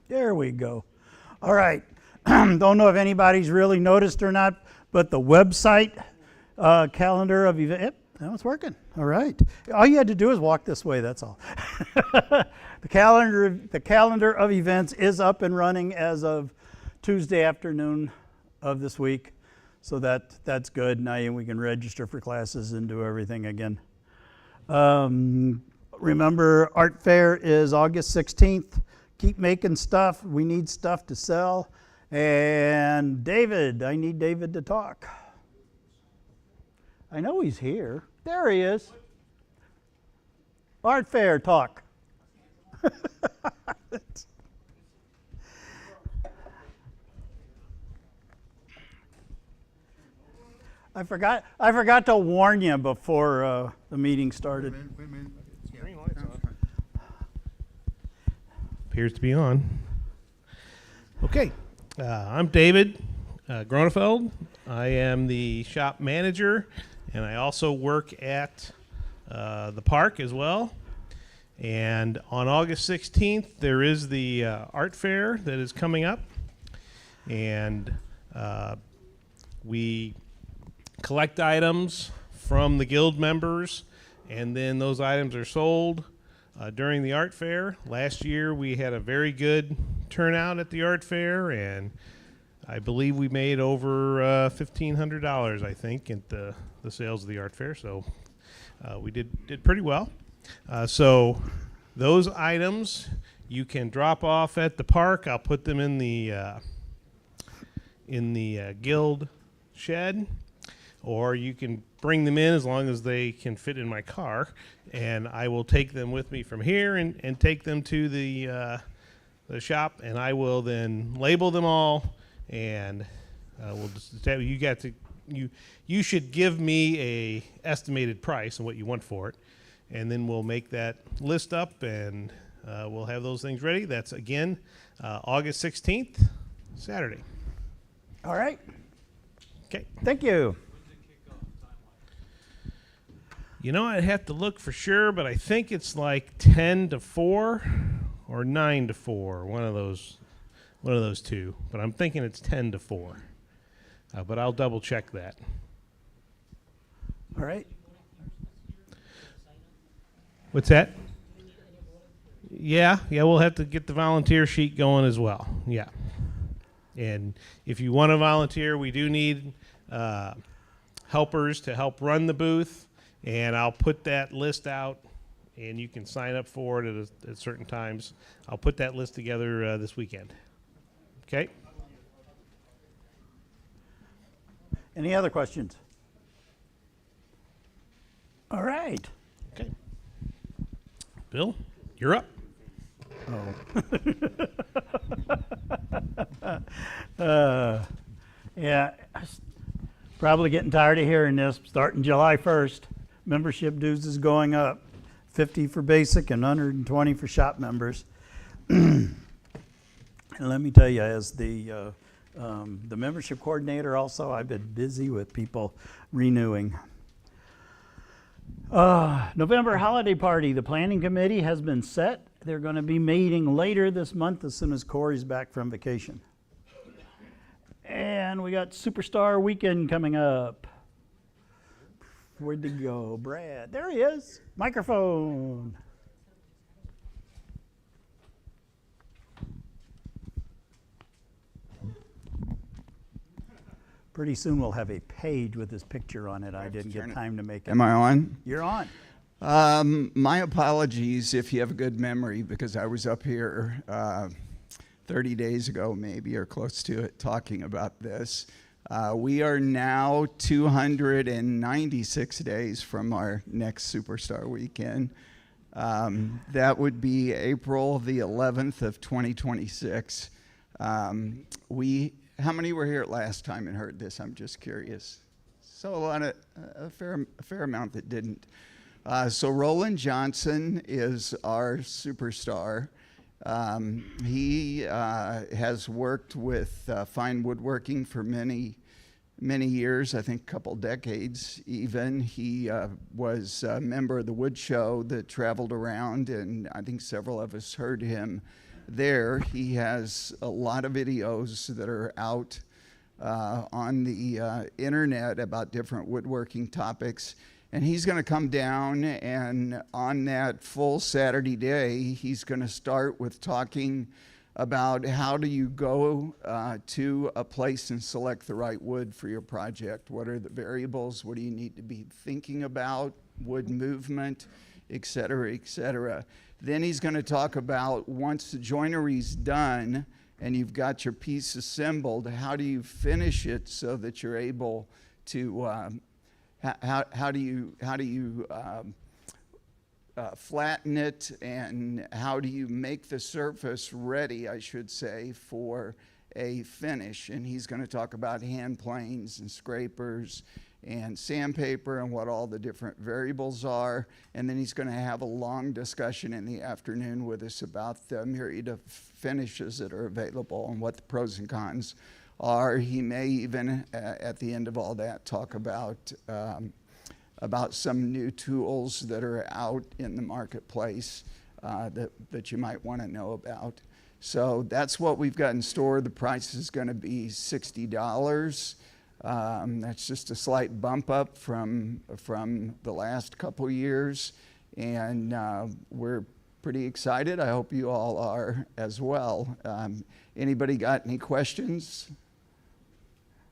There we go. All right. Don't know if anybody's really noticed or not, but the website calendar of events, yep, that was working. All right. All you had to do is walk this way, that's all. The calendar of events is up and running as of Tuesday afternoon of this week. So that's good. Now we can register for classes and do everything again. Remember, Art Fair is August 16th. Keep making stuff. We need stuff to sell. And David, I need David to talk. I know he's here. There he is. Art Fair talk. I forgot to warn you before the meeting started. Wait a minute. Green light's on. Appears to be on. Okay. I'm David Gronefeld. I am the shop manager, and I also work at the park as well. And on August 16th, there is the art fair that is coming up. And we collect items from the guild members, and then those items are sold during the art fair. Last year, we had a very good turnout at the art fair, and I believe we made over $1,500, I think, at the sales of the art fair. So we did pretty well. So those items you can drop off at the park. I'll put them in the guild shed, or you can bring them in as long as they can fit in my car, and I will take them with me from here and take them to the shop, and I will then label them all, and we'll just tell you should give me a estimated price and what you want for it, and then we'll make that list up, and we'll have those things ready. That's again August 16th, Saturday. All right. Okay. Thank you. You know, I'd have to look for sure, but I think it's like 10 to 4 or 9 to 4, one of those two. But I'm thinking it's 10 to 4. But I'll double check that. All right. What's that? Yeah, we'll have to get the volunteer sheet going as well. Yeah. And if you want to volunteer, we do need helpers to help run the booth. And I'll put that list out, and you can sign up for it at certain times. I'll put that list together this weekend. Okay? Any other questions? All right. Okay. Bill, you're up. Oh. Yeah, probably getting tired of hearing this. Starting July 1st, membership dues is going up. 50 for basic and 120 for shop members. And let me tell you, as the membership coordinator also, I've been busy with people renewing. November holiday party, the planning committee has been set. They're going to be meeting later this month as soon as Corey's back from vacation. And we got Superstar Weekend coming up. Where'd he go? Brad. There he is. Microphone. Pretty soon we'll have a page with his picture on it. I didn't get time to make it. Am I on? You're on. My apologies if you have a good memory, because I was up here 30 days ago maybe, or close to it, talking about this. We are now 296 days from our next Superstar Weekend. That would be April the 11th of 2026. How many were here last time and heard this? I'm just curious. So a fair amount that didn't. So Roland Johnson is our superstar. He has worked with fine woodworking for many years, I think a couple decades even. He was a member of the wood show that traveled around, and I think several of us heard him there. He has a lot of videos that are out on the internet about different woodworking topics. And he's going to come down, and on that full Saturday day, he's going to start with talking about how do you go to a place and select the right wood for your project. What are the variables? What do you need to be thinking about? Wood movement, et cetera, et cetera. Then he's going to talk about once the joinery's done and you've got your piece assembled, how do you finish it so that you're able to how do you flatten it, and how do you make the surface ready, I should say, for a finish? And he's going to talk about hand planes and scrapers and sandpaper and what all the different variables are. And then he's going to have a long discussion in the afternoon with us about the myriad of finishes that are available and what the pros and cons are. He may even, at the end of all that, talk about some new tools that are out in the marketplace that you might want to know about. So that's what we've got in store. The price is going to be $60. That's just a slight bump up from the last couple years, and we're pretty excited. I hope you all are as well. Anybody got any questions?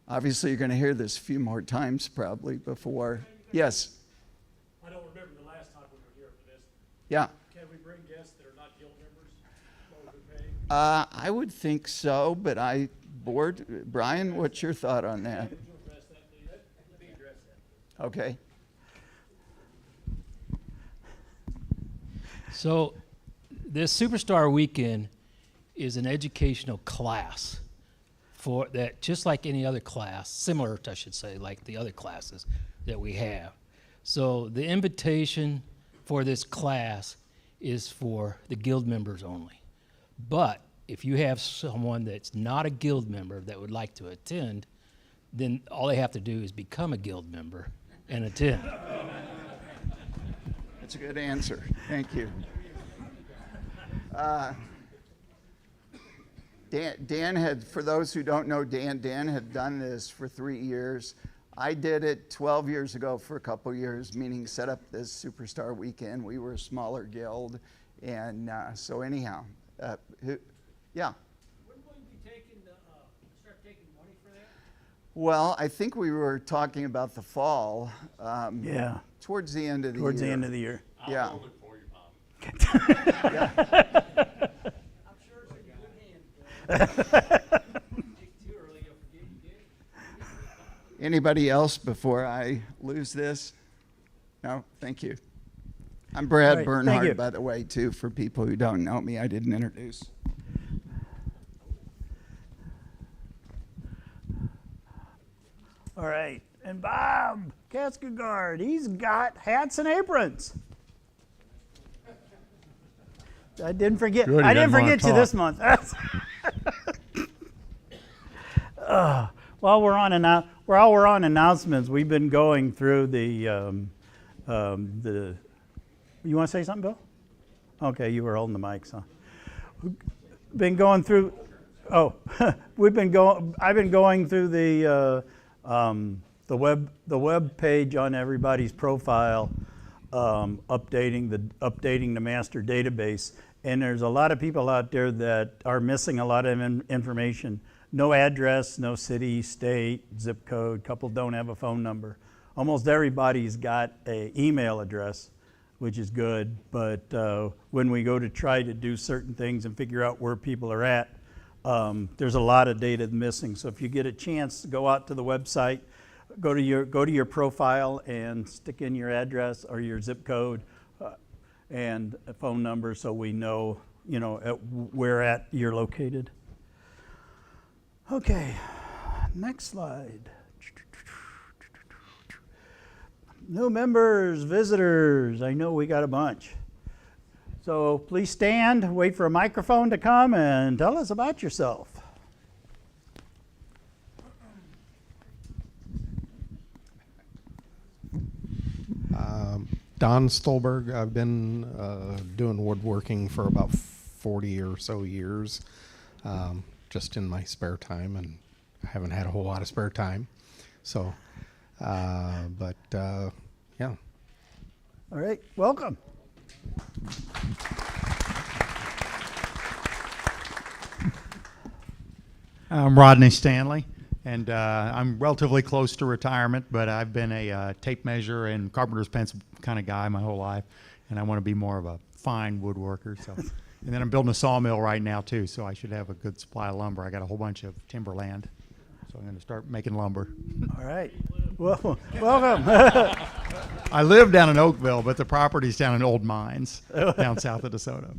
Obviously, you're going to hear this a few more times probably before. Yes? I don't remember the last time we were here for this. Yeah. Can we bring guests that are not guild members? What would we pay? I would think so, but Brian, what's your thought on that? Would you address that, please? Let me address that. Okay. So, this Superstar Weekend is an educational class for that, just like any other class, similar, I should say, like the other classes that we have. So, the invitation for this class is for the guild members only. But if you have someone that's not a guild member that would like to attend, then all they have to do is become a guild member and attend. That's a good answer. Thank you. Dan had, for those who don't know Dan had done this for 3 years. I did it 12 years ago for a couple years, meaning set up this Superstar Weekend. We were a smaller guild, and so anyhow, yeah. Wouldn't we be start taking money for that? Well, I think we were talking about the fall. Yeah, Towards the end of the towards year. the end of the year. Yeah. I'm sure it's in good hands. Too early, you'll forget you did. Anybody else before I lose this? No, thank you. I'm Brad All right, thank you. Bernhard, by the way, too, for people who don't know me. I didn't introduce. All right, and Bob Kaskagard, he's got hats and aprons. I didn't forget. Good, I you didn't didn't wanna forget you talk. this month. While we're on announcements, we've been going through the. You want to say something, Bill? Okay, you were holding the mics, huh? Been going through. Oh, I've been going through the web page on everybody's profile, updating the master database, and there's a lot of people out there that are missing a lot of information. No address, no city, state, zip code. Couple don't have a phone number. Almost everybody's got an email address, which is good. But when we go to try to do certain things and figure out where people are at, there's a lot of data missing. So if you get a chance to go out to the website, go to your profile and stick in your address or your zip code and a phone number, so we know where you're located. Okay, next slide. New members, visitors. I know we got a bunch. So please stand, wait for a microphone to come, and tell us about yourself. Don Stolberg. I've been doing woodworking for about 40 or so years, just in my spare time, and I haven't had a whole lot of spare time. So, yeah. All right, welcome. I'm Rodney Stanley, and I'm relatively close to retirement, but I've been a tape measure and carpenter's pencil kind of guy my whole life, and I want to be more of a fine woodworker. So, and then I'm building a sawmill right now too, so I should have a good supply of lumber. I got a whole bunch of timberland, so I'm going to start making lumber. All right, well, welcome. I live down in Oakville, but the property's down in Old Mines, down south of DeSoto.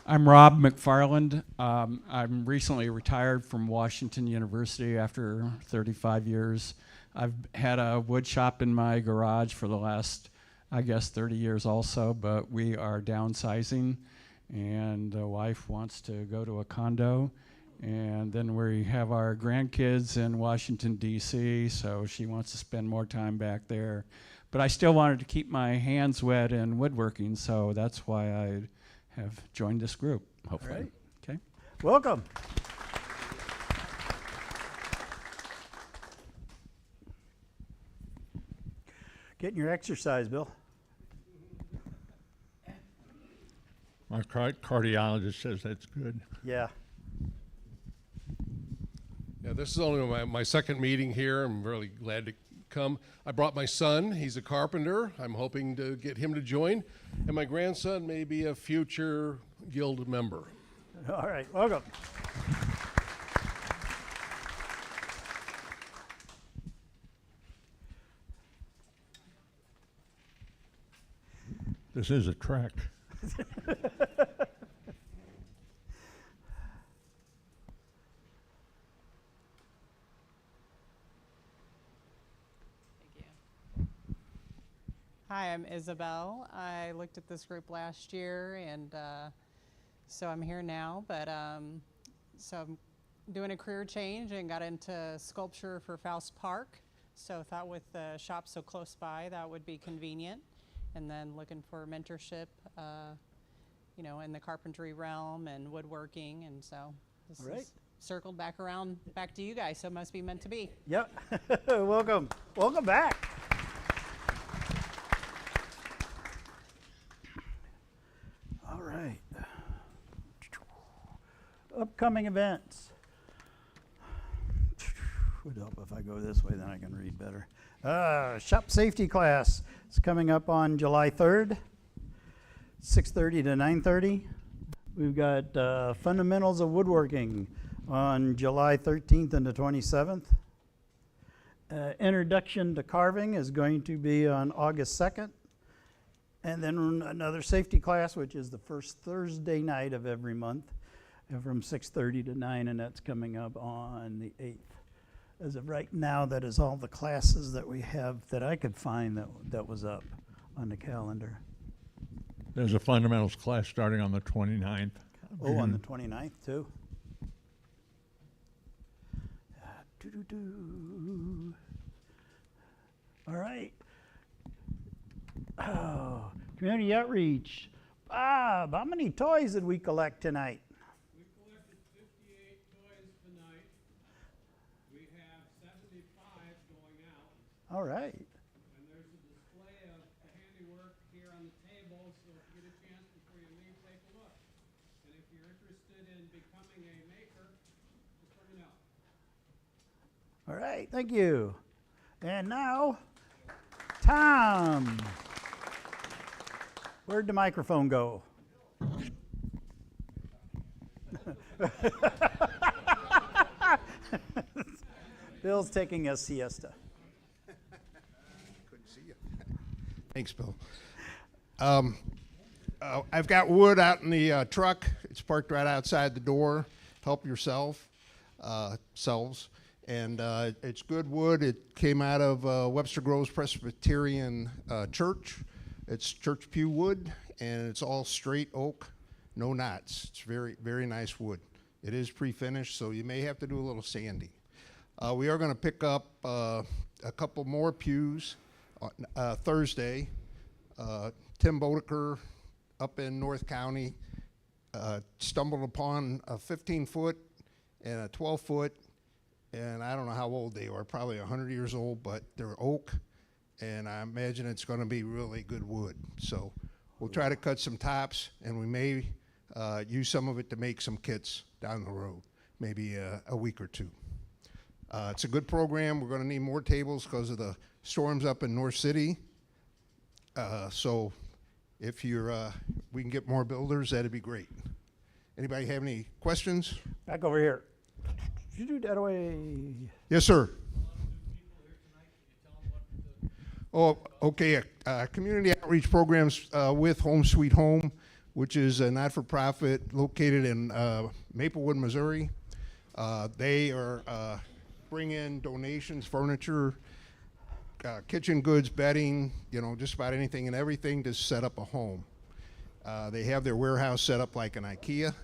I'm Rob McFarland. I'm recently retired from Washington University after 35 years. I've had a wood shop in my garage for the last, I guess, 30 years also, but we are downsizing, and the wife wants to go to a condo, and then we have our grandkids in Washington, D.C., so she wants to spend more time back there. But I still wanted to keep my hands wet in woodworking, so that's why I have joined this group, hopefully. Right. Okay. Welcome. Getting your exercise, Bill. My cardiologist says that's good. Yeah. Yeah, this is only my second meeting here. I'm really glad to come. I brought my son. He's a carpenter. I'm hoping to get him to join. And my grandson may be a future guild member. All right, welcome. This is a track. Hi, I'm Isabel. I looked at this group last year, and so I'm here now. But so I'm doing a career change and got into sculpture for Faust Park. So thought with the shop so close by, that would be convenient. And then looking for mentorship, you know, in the carpentry realm and woodworking. And so this is circled back around, back to you guys. So it must be meant to be. Yep. Welcome. Welcome back. All right. Upcoming events. Would help if I go this way, then I can read better. Shop safety class is coming up on July 3rd, 6:30 to 9:30. We've got fundamentals of woodworking on July 13th and the 27th. Introduction to carving is going to be on August 2nd. And then another safety class, which is the first Thursday night of every month, from 6:30 to 9, and that's coming up on the 8th. As of right now, that is all the classes that we have that I could find that was up on the calendar. There's a fundamentals class starting on the 29th. Oh, on the 29th too? All right. Oh, community outreach. Bob, how many toys did we collect tonight? We collected 58 toys tonight. We have 75 going out. All right. And there's a display of the handiwork here on the table, so if you get a chance before you leave, take a look. And if you're interested in becoming a maker, just let me know. All right, thank you. And now, Tom. Where'd the microphone go? Bill's taking a siesta. Couldn't see you. Thanks, Bill. I've got wood out in the truck. It's parked right outside the door. Help yourself, selves. And it's good wood. It came out of Webster Groves Presbyterian Church. It's church pew wood, and it's all straight oak, no knots. It's very, very nice wood. It is pre-finished, so you may have to do a little sanding. We are going to pick up a couple more pews on Thursday. Tim Bodeker up in North County stumbled upon a 15-foot and a 12-foot, and I don't know how old they are, probably 100 years old, but they're oak, and I imagine it's going to be really good wood. So we'll try to cut some tops, and we may use some of it to make some kits down the road, maybe a week or two. It's a good program. We're going to need more tables because of the storms up in North City. So if we can get more builders, that'd be great. Anybody have any questions? Back over here. Did you do that away? Yes, sir. Oh, okay. Community outreach programs with Home Sweet Home, which is a not-for-profit located in Maplewood, Missouri. They are bring in donations, furniture, kitchen goods, bedding, just about anything and everything to set up a home. They have their warehouse set up like an IKEA.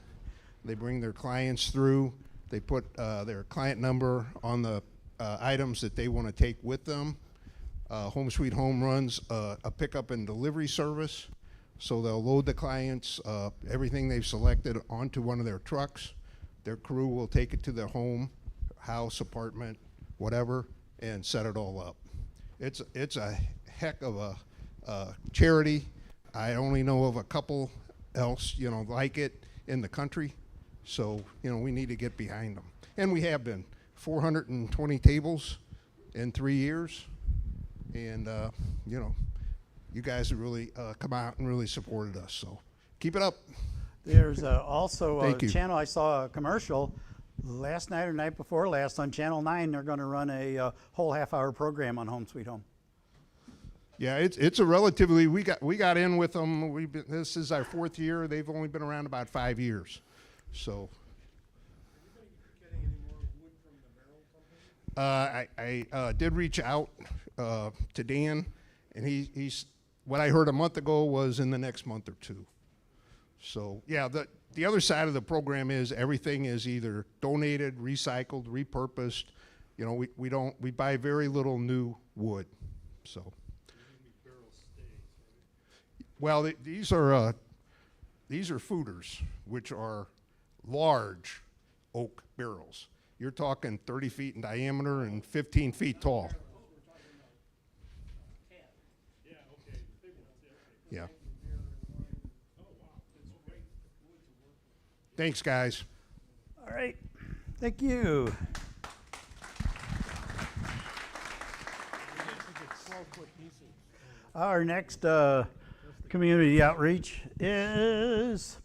They bring their clients through. They put their client number on the items that they want to take with them. Home Sweet Home runs a pickup and delivery service. So they'll load the clients, everything they've selected onto one of their trucks. Their crew will take it to their home, house, apartment, whatever, and set it all up. It's a heck of a charity. I only know of a couple else, like it in the country. So, we need to get behind them. And we have been. 420 tables in 3 years. And, you guys have really come out and really supported us. So keep it up. There's also a Thank you. channel, I saw a commercial last night or night before last on Channel 9. They're going to run a whole half-hour program on Home Sweet Home. Yeah, it's a relatively, we got in with them. This is our 4th year. They've only been around about 5 years. So. I did reach out to Dan, and he's what I heard a month ago was in the next month or two. So yeah, the other side of the program is everything is either donated, recycled, repurposed. We buy very little new wood. So. Well, these are fooders, which are large oak barrels. You're talking 30 feet in diameter and 15 feet tall. Yeah. Thanks, guys. All right. Thank you. Our next community outreach is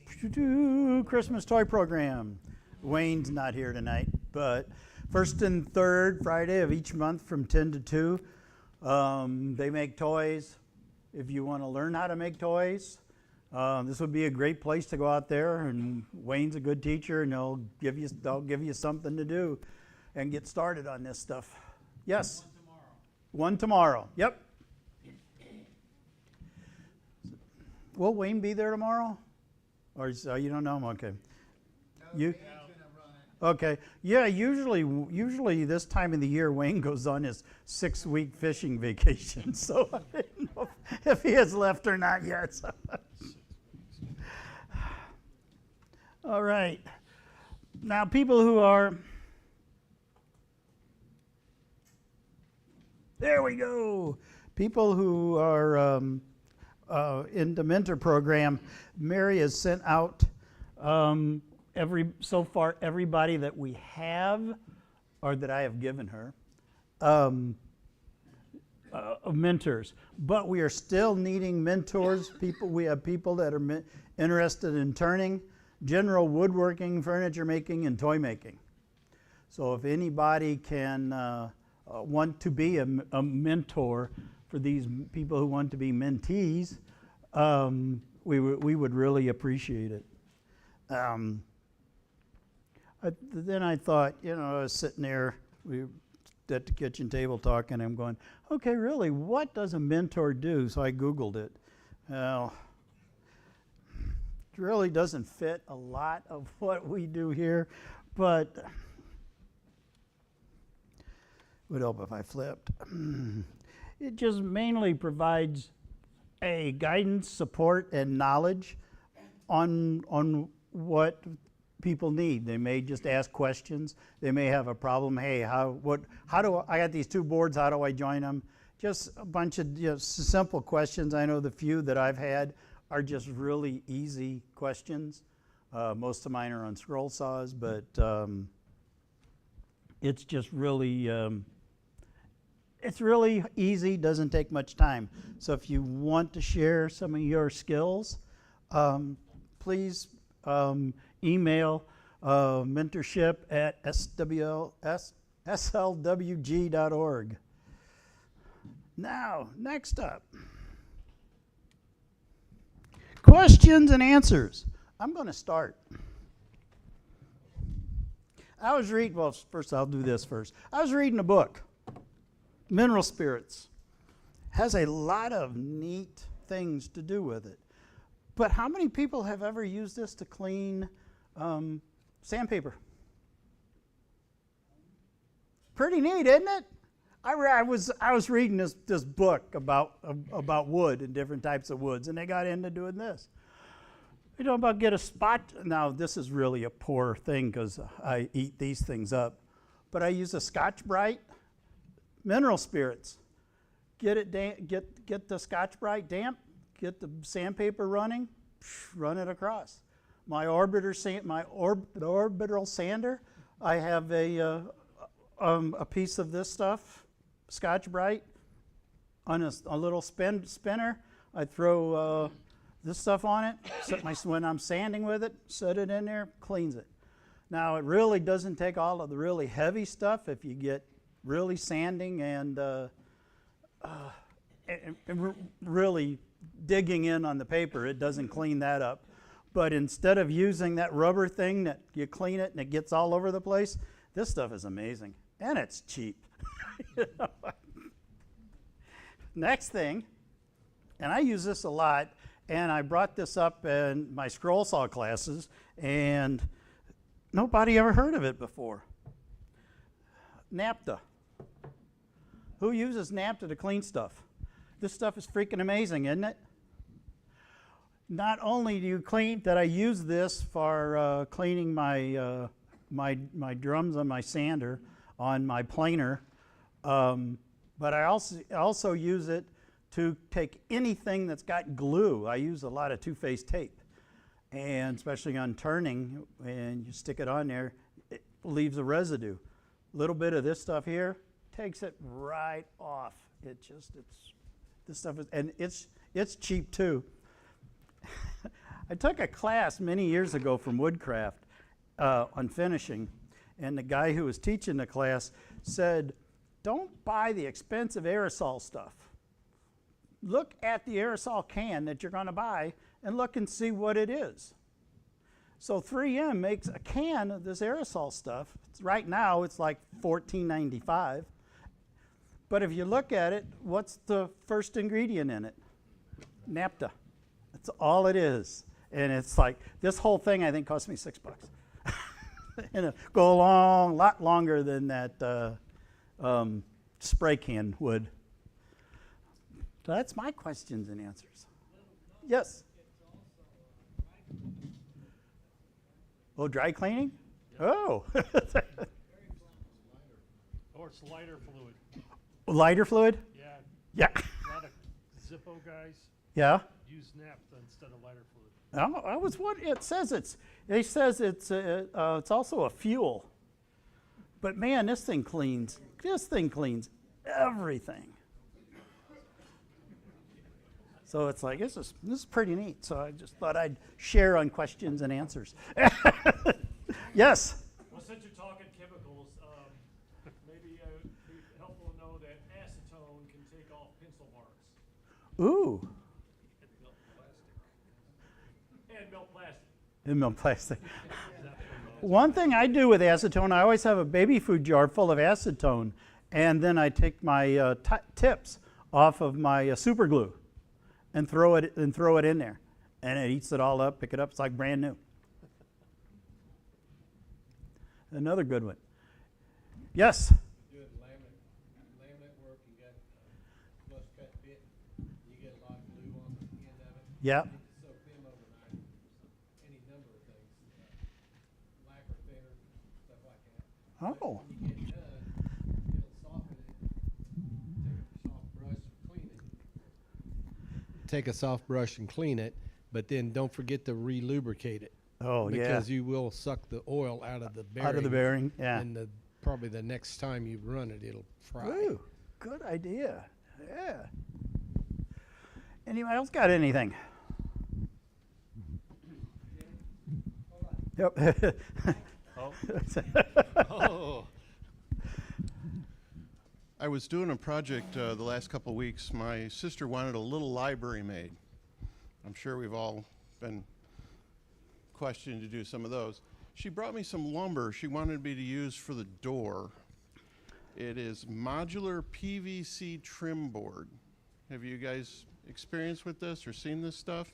Christmas toy program. Wayne's not here tonight, but first and third Friday of each month from 10 to 2, they make toys. If you want to learn how to make toys, this would be a great place to go out there. And Wayne's a good teacher, and they'll give you something to do, and get started on this stuff. Yes. One tomorrow. Yep. Will Wayne be there tomorrow? Or you don't know him? Okay. You? Okay. Yeah, usually this time of the year, Wayne goes on his 6-week fishing vacation. So I don't know if he has left or not yet. So. All right. Now, people who are... There we go. People who are in the mentor program, Mary has sent out so far everybody that we have or that I have given her mentors. But we are still needing mentors. We have people that are interested in turning, general woodworking, furniture making, and toy making. So if anybody can want to be a mentor for these people who want to be mentees, we would really appreciate it. Then I thought, I was sitting there at the kitchen table talking, and I'm going, okay, really, what does a mentor do? So I Googled it. Well, it really doesn't fit a lot of what we do here, but it would help if I flipped. It just mainly provides a guidance, support, and knowledge on what people need. They may just ask questions. They may have a problem. Hey, how do I got these two boards? How do I join them? Just a bunch of simple questions. I know the few that I've had are just really easy questions. Most of mine are on scroll saws, but it's just really it's really easy. Doesn't take much time. So if you want to share some of your skills, please email mentorship at slwg.org. Now, next up, questions and answers. I'm going to start. I was reading, well, first I'll do this first. I was reading a book, Mineral Spirits. Has a lot of neat things to do with it. But how many people have ever used this to clean sandpaper? Pretty neat, isn't it? I was reading this book about wood and different types of woods, and they got into doing this. You know about get a spot. Now this is really a poor thing because I eat these things up, but I use a Scotch-Brite mineral spirits. Get the Scotch-Brite damp. Get the sandpaper running. Run it across. My orbital sander. I have a piece of this stuff. Scotch-Brite on a little spinner. I throw this stuff on it. When I'm sanding with it, set it in there, cleans it. Now it really doesn't take all of the really heavy stuff if you get really sanding and really digging in on the paper. It doesn't clean that up. But instead of using that rubber thing that you clean it and it gets all over the place, this stuff is amazing and it's cheap. Next thing, and I use this a lot, and I brought this up in my scroll saw classes, and nobody ever heard of it before. Naphtha. Who uses naphtha to clean stuff? This stuff is freaking amazing, isn't it? Not only that I use this for cleaning my my drums on my sander, on my planer, but I also use it to take anything that's got glue. I use a lot of two-faced tape, and especially on turning, and you stick it on there, it leaves a residue. A little bit of this stuff here takes it right off. This stuff is, and it's cheap too. I took a class many years ago from Woodcraft on finishing, and the guy who was teaching the class said, don't buy the expensive aerosol stuff. Look at the aerosol can that you're going to buy and look and see what it is. So 3M makes a can of this aerosol stuff. Right now it's like $14.95. But if you look at it, what's the first ingredient in it? Naphtha. That's all it is. And it's like, this whole thing I think cost me $6. And it'll go a lot longer than that spray can would. So that's my questions and answers. Yes? Oh, dry cleaning? Oh. Or it's lighter fluid. Lighter fluid? Yeah. Yeah. A lot of Zippo guys Yeah. use naphtha instead of lighter fluid. Oh, I was what it says it's also a fuel. But man, this thing cleans everything. So it's like this is pretty neat. So I just thought I'd share on questions and answers. Yes. Well, since you're talking chemicals, maybe it would be helpful to know that acetone can take off pencil marks. Ooh. And melt plastic. And melt plastic. One thing I do with acetone, I always have a baby food jar full of acetone, and then I take my tips off of my super glue and throw it in there, and it eats it all up. Pick it up; it's like brand new. Another good one. Yes. Doing laminate work, you got flush cut bit, you get a lot of glue on the end of it. Yeah. You can soak them overnight, any number of things, lacquer thinner, stuff like that. But Oh. when you get done, it'll soften it. Take a soft brush and clean it, but then don't forget to re-lubricate it. Oh, yeah. Because you will suck the oil out of the bearing. Out of the bearing, yeah. And probably the next time you run it, it'll fry. Ooh, good idea. Yeah. Anyone else got anything? Yep. Oh. I was doing a project the last couple of weeks. My sister wanted a little library made. I'm sure we've all been questioned to do some of those. She brought me some lumber she wanted me to use for the door. It is modular PVC trim board. Have you guys experienced with this or seen this stuff?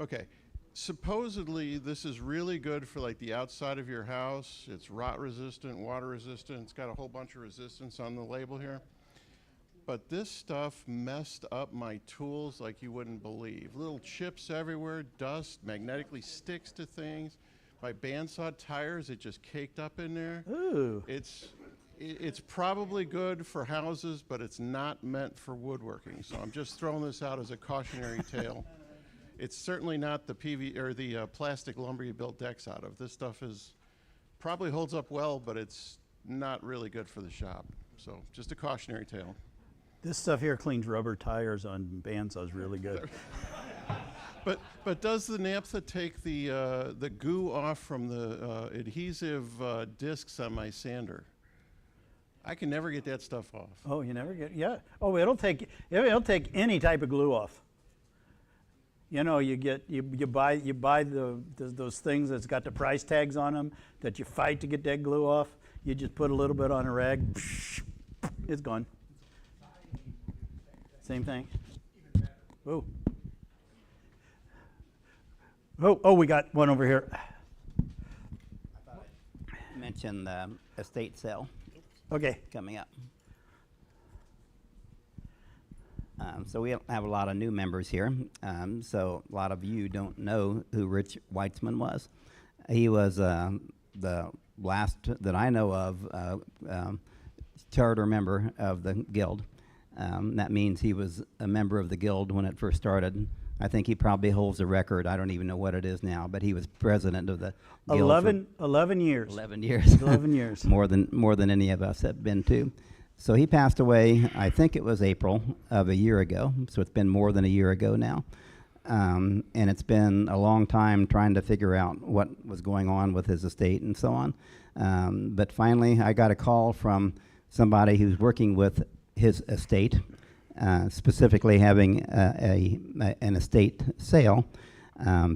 Okay. Supposedly this is really good for like the outside of your house. It's rot resistant, water resistant. It's got a whole bunch of resistance on the label here. But this stuff messed up my tools like you wouldn't believe. Little chips everywhere, dust, magnetically sticks to things. My bandsaw tires, it just caked up in there. Ooh. It's probably good for houses, but it's not meant for woodworking. So I'm just throwing this out as a cautionary tale. It's certainly not the plastic lumber you build decks out of. This stuff probably holds up well, but it's not really good for the shop. So just a cautionary tale. This stuff here cleans rubber tires on bandsaws really good. But does the naphtha take the goo off from the adhesive discs on my sander? I can never get that stuff off. Oh, you never get, yeah. Oh, it'll take any type of glue off. You know, you buy those things that's got the price tags on them that you fight to get that glue off. You just put a little bit on a rag, it's gone. Same thing. Oh. Oh, we got one over here. Mention the estate sale. Okay. Coming up. So we have a lot of new members here. So a lot of you don't know who Rich Weitzman was. He was the last that I know of charter member of the guild. That means he was a member of the guild when it first started. I think he probably holds the record. I don't even know what it is now, but he was president of the guild 11 years. 11 years. 11 years. more than any of us have been to. So he passed away, I think it was April of a year ago. So it's been more than a year ago now. And it's been a long time trying to figure out what was going on with his estate and so on. But finally, I got a call from somebody who's working with his estate, specifically having an estate sale,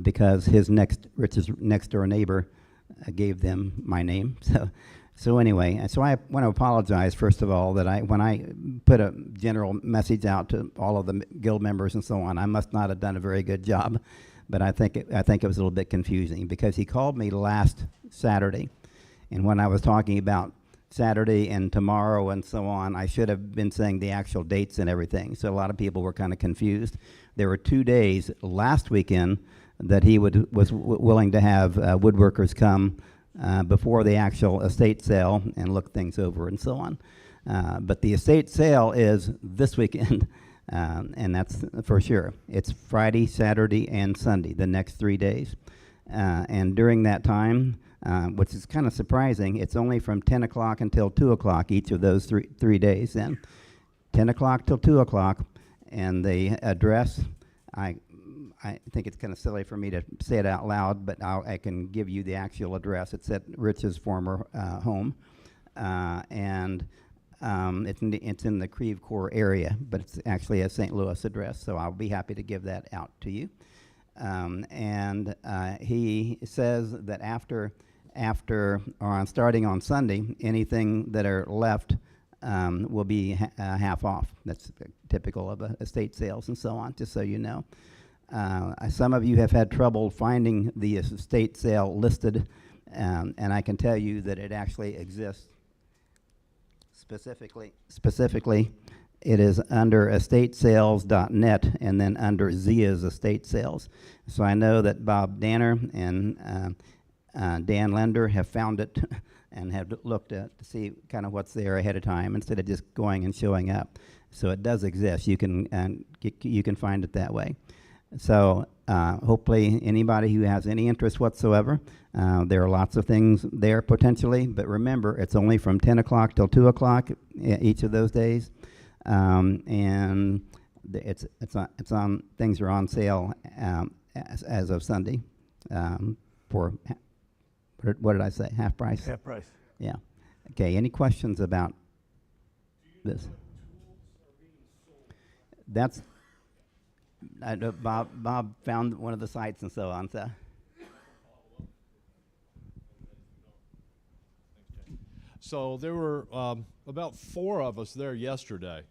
because Rich's next door neighbor gave them my name. So anyway, I want to apologize first of all that when I put a general message out to all of the guild members and so on, I must not have done a very good job, but I think it was a little bit confusing because he called me last Saturday, and when I was talking about Saturday and tomorrow and so on, I should have been saying the actual dates and everything. So a lot of people were kind of confused. There were 2 days last weekend that he was willing to have woodworkers come before the actual estate sale and look things over and so on. But the estate sale is this weekend, and that's for sure. It's Friday, Saturday, and Sunday, the next 3 days. And during that time, which is kind of surprising, it's only from 10 o'clock until 2 o'clock each of those three days. Then 10 o'clock till 2 o'clock, and the address, I think it's kind of silly for me to say it out loud, but I can give you the actual address. It's at Rich's former home, and it's in the Creve Coeur area, but it's actually a St. Louis address, so I'll be happy to give that out to you. And he says that starting on Sunday, anything that are left will be half off. That's typical of estate sales and so on, just so you know. Some of you have had trouble finding the estate sale listed, and I can tell you that it actually exists. Specifically, it is under estatesales.net and then under Zia's Estate Sales. So I know that Bob Danner and Dan Lender have found it and have looked at to see kind of what's there ahead of time instead of just going and showing up. So it does exist. You can find it that way. So hopefully anybody who has any interest whatsoever, there are lots of things there potentially, but remember it's only from 10 o'clock till 2 o'clock each of those days. And it's on things are on sale as of Sunday for what did I say? Half price? Half price. Yeah. Okay, any questions about this? That's Bob found one of the sites and so on. So there were about 4 of us there yesterday,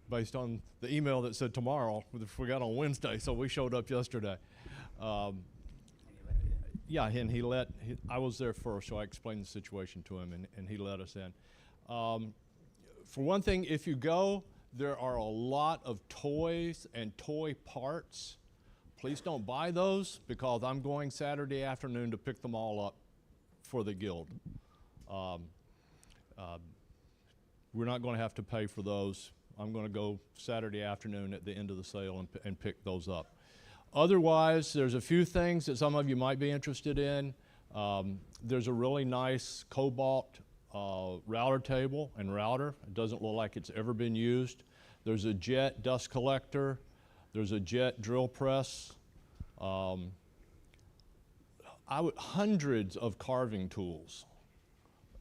based on the email that said tomorrow. We got on Wednesday, so we showed up yesterday. Yeah, and I was there first, so I explained the situation to him, and he let us in. For one thing, if you go, there are a lot of toys and toy parts. Please don't buy those, because I'm going Saturday afternoon to pick them all up for the guild. We're not going to have to pay for those. I'm going to go Saturday afternoon at the end of the sale and pick those up. Otherwise, there's a few things that some of you might be interested in. There's a really nice Cobalt router table and router. It doesn't look like it's ever been used. There's a jet dust collector. There's a jet drill press. Hundreds of carving tools,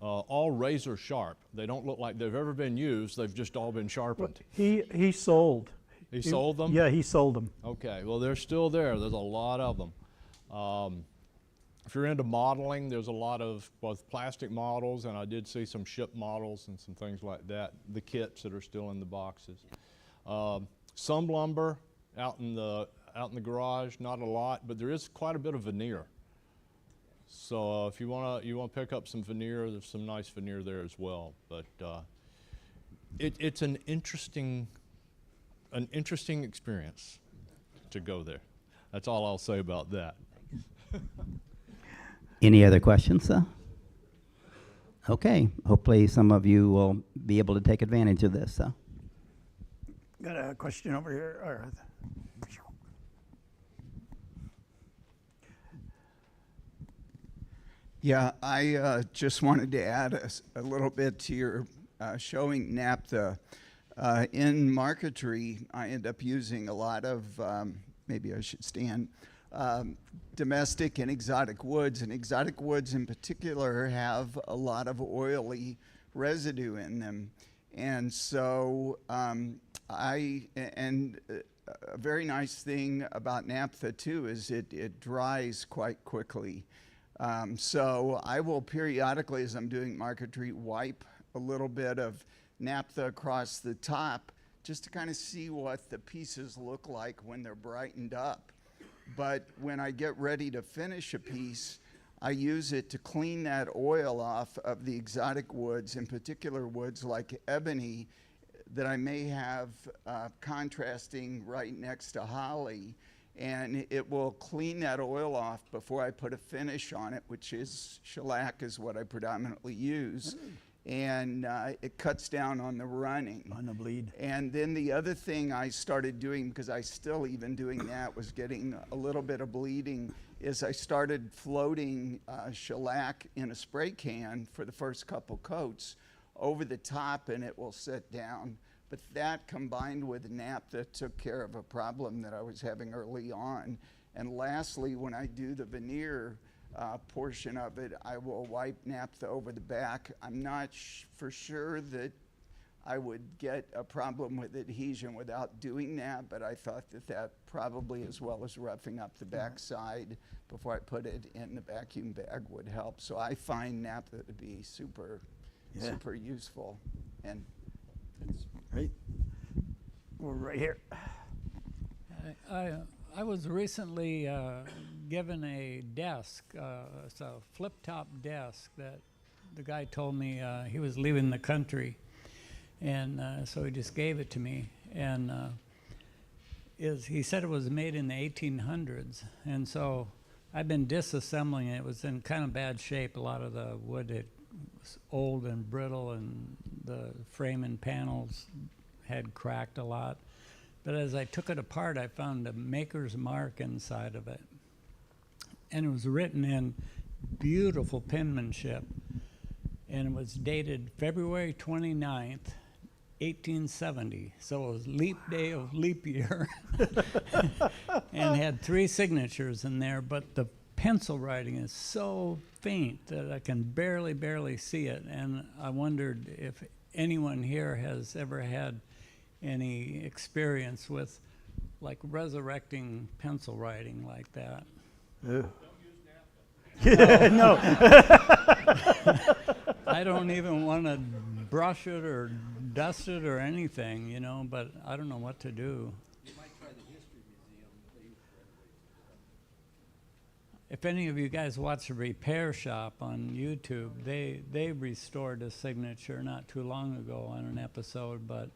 all razor sharp. They don't look like they've ever been used. They've just all been sharpened. He sold. He sold them? Yeah, he sold them. Okay, well, they're still there. There's a lot of them. If you're into modeling, there's a lot of both plastic models, and I did see some ship models and some things like that, the kits that are still in the boxes. Some lumber out in the garage, not a lot, but there is quite a bit of veneer. So if you want to pick up some veneer, there's some nice veneer there as well. But it's an interesting experience to go there. That's all I'll say about that. Any other questions, sir? Okay, hopefully some of you will be able to take advantage of this. Got a question over here. Yeah, I just wanted to add a little bit to your showing naphtha. In marquetry, I end up using a lot of, maybe I should stand, domestic and exotic woods in particular have a lot of oily residue in them. And so a very nice thing about naphtha too is it dries quite quickly. So I will periodically, as I'm doing marquetry, wipe a little bit of naphtha across the top just to kind of see what the pieces look like when they're brightened up. But when I get ready to finish a piece, I use it to clean that oil off of the exotic woods, in particular woods like ebony that I may have contrasting right next to holly. And it will clean that oil off before I put a finish on it, which is shellac is what I predominantly use. And it cuts down on the running. On the bleed. And then the other thing I started doing, because I still even doing that, was getting a little bit of bleeding, is I started floating shellac in a spray can for the first couple coats over the top, and it will sit down. But that combined with naphtha took care of a problem that I was having early on. And lastly, when I do the veneer portion of it, I will wipe naphtha over the back. I'm not for sure that I would get a problem with adhesion without doing that, but I thought that probably, as well as roughing up the back side before I put it in the vacuum bag, would help. So I find naphtha to be super useful. And it's right. We're right here. I was recently given a desk. It's a flip-top desk that the guy told me he was leaving the country. And so he just gave it to me. And he said it was made in the 1800s. And so I've been disassembling it. It was in kind of bad shape. A lot of the wood was old and brittle, and the frame and panels had cracked a lot. But as I took it apart, I found a maker's mark inside of it. And it was written in beautiful penmanship. And it was dated February 29th, 1870. So it was leap day of leap year. And had 3 signatures in there, but the pencil writing is so faint that I can barely see it. And I wondered if anyone here has ever had any experience with like resurrecting pencil writing like that. No. I don't even want to brush it or dust it or anything, you know, but I don't know what to do. You might try the History Museum. If any of you guys watch the Repair Shop on YouTube, they restored a signature not too long ago on an episode, but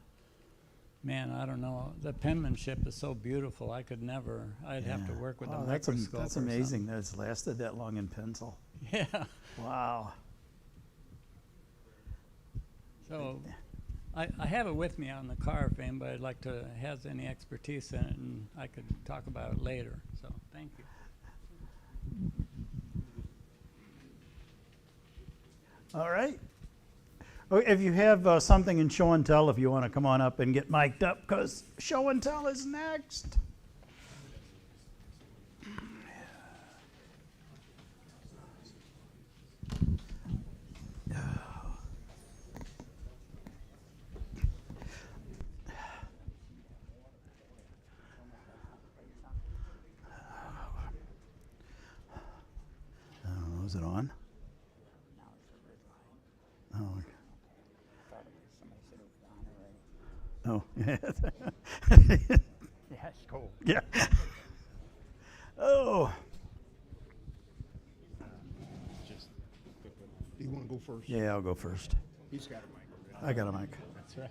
man, I don't know. The penmanship is so beautiful. I could never. I'd have to work with a microscope. That's amazing that it's lasted that long in pencil. Yeah. Wow. So I have it with me on the car if anybody like to has any expertise in it, and I could talk about it later. So thank you. All right. Oh, if you have something in show and tell, if you want to come on up and get mic'd up, because show and tell is next. Is it on? Oh, okay. Oh, yeah. Yeah, it's cool. Yeah. Oh. Do you want to go first? Yeah, I'll go first. He's got a mic. I got a mic. That's right.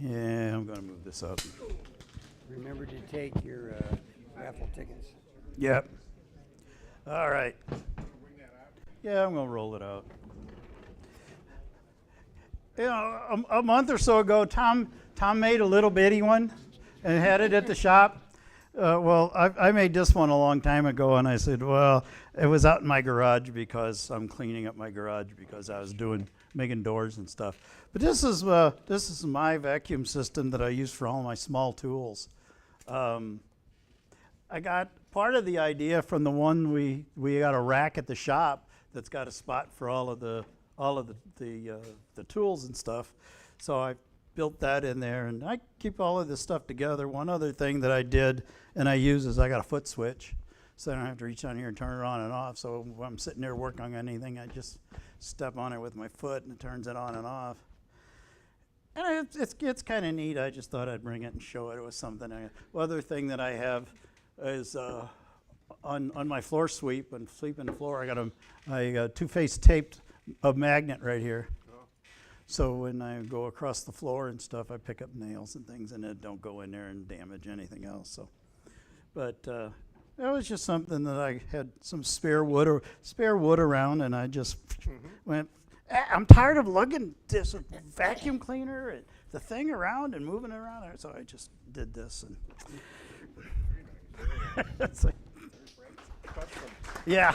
Yeah, I'm going to move this up. Remember to take your raffle tickets. Yep. All right. Yeah, I'm going to roll it out. You know, a month or so ago, Tom made a little bitty one and had it at the shop. Well, I made this one a long time ago, and I said, well, it was out in my garage because I'm cleaning up my garage because I was making doors and stuff. But this is my vacuum system that I use for all my small tools. I got part of the idea from the one we got a rack at the shop that's got a spot for all of the tools and stuff. So I built that in there, and I keep all of this stuff together. One other thing that I did and I use is I got a foot switch, so I don't have to reach down here and turn it on and off. So when I'm sitting there working on anything, I just step on it with my foot and it turns it on and off. And it's kind of neat. I just thought I'd bring it and show it. It was something. Other thing that I have is on my floor sweep and sweeping the floor, I got a two-face taped a magnet right here. So when I go across the floor and stuff, I pick up nails and things, and it don't go in there and damage anything else. So, but that was just something that I had some spare wood around, and I just went. I'm tired of lugging this vacuum cleaner and the thing around and moving it around. So I just did this, and yeah.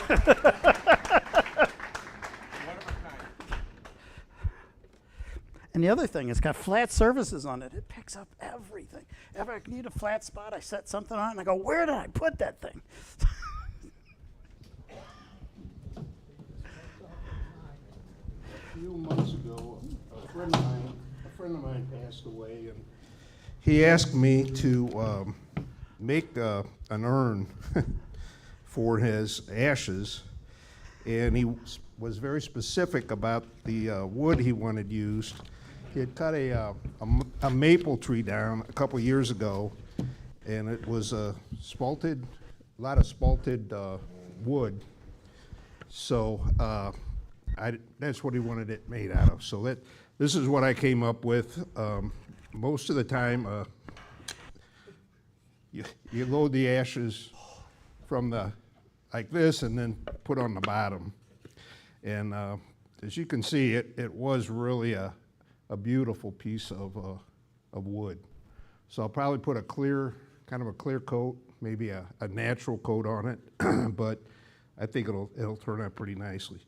And the other thing, it's got flat surfaces on it. It picks up everything. If I need a flat spot, I set something on it, and I go, where did I put that thing? A few months ago, a friend of mine passed away, and he asked me to make an urn for his ashes, and he was very specific about the wood he wanted used. He had cut a maple tree down a couple years ago, and it was spalted lot of spalted wood. So that's what he wanted it made out of. So this is what I came up with. Most of the time, you load the ashes from like this and then put on the bottom. And as you can see, it was really a beautiful piece of wood. So I'll probably put kind of a clear coat, maybe a natural coat on it, but I think it'll turn out pretty nicely.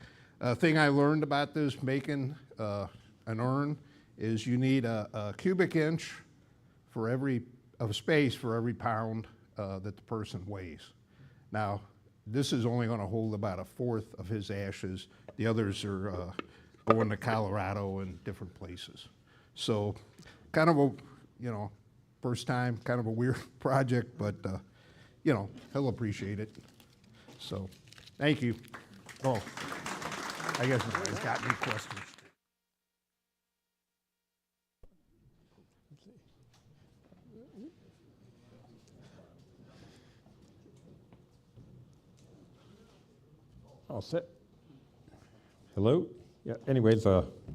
Thing I learned about this making an urn is you need a cubic inch of space for every pound that the person weighs. Now, this is only going to hold about 1/4 of his ashes. The others are going to Colorado and different places. So, kind of a, first time, kind of a weird project, but he'll appreciate it. So, thank you. Oh, I guess nobody's got any questions. All set. Hello? Yeah, anyways,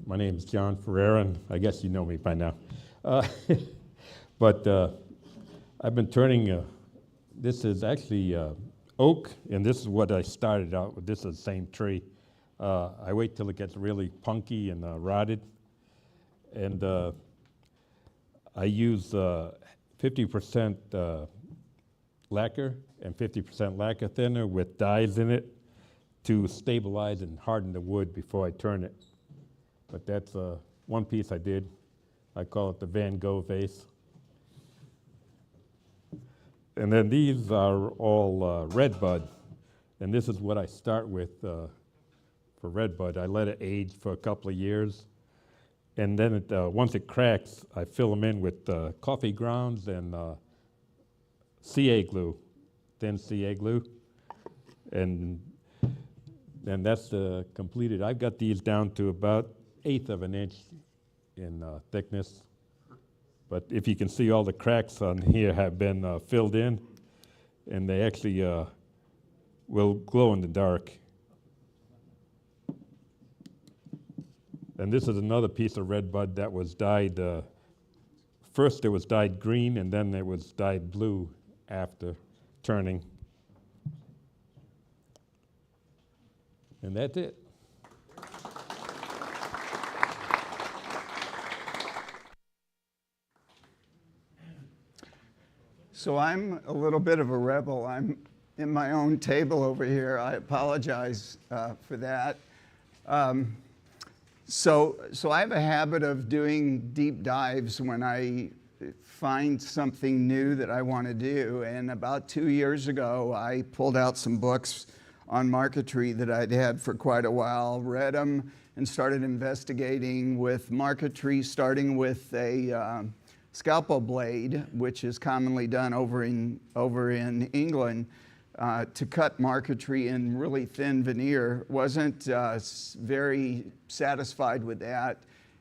my name is John Ferreira, and I guess you know me by now. But I've been turning, this is actually oak, and this is what I started out with. This is the same tree. I wait till it gets really punky and rotted, and I use 50% lacquer and 50% lacquer thinner with dyes in it to stabilize and harden the wood before I turn it. But that's one piece I did. I call it the Van Gogh vase. And then these are all red bud. And this is what I start with for red bud. I let it age for a couple of years. And then once it cracks, I fill them in with coffee grounds and CA glue, thin CA glue. And then that's completed. I've got these down to about 1/8 of an inch in thickness. But if you can see, all the cracks on here have been filled in, and they actually will glow in the dark. And this is another piece of red bud that was dyed, first it was dyed green, and then it was dyed blue after turning. And that's it. So I'm a little bit of a rebel. I'm in my own table over here. I apologize for that. So I have a habit of doing deep dives when I find something new that I want to do. And about 2 years ago, I pulled out some books on marquetry that I'd had for quite a while, read them, and started investigating with marquetry, starting with a scalpel blade, which is commonly done over in England, to cut marquetry in really thin veneer. Wasn't very satisfied with that,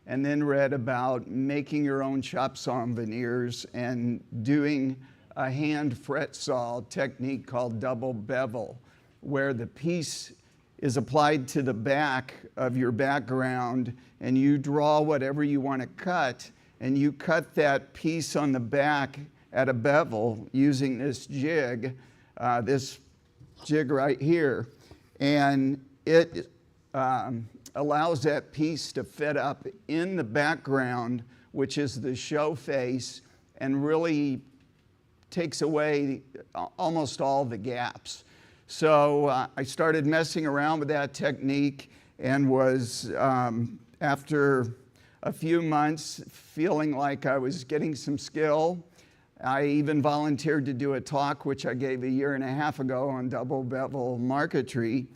and then read about making your own chop saw veneers and doing a hand fret saw technique called double bevel, where the piece is applied to the back of your background and you draw whatever you want to cut, and you cut that piece on the back at a bevel using this jig right here, and it allows that piece to fit up in the background, which is the show face, and really takes away almost all the gaps. So I started messing around with that technique and was, after a few months, feeling like I was getting some skill. I even volunteered to do a talk, which I gave 1.5 years ago on double bevel marquetry.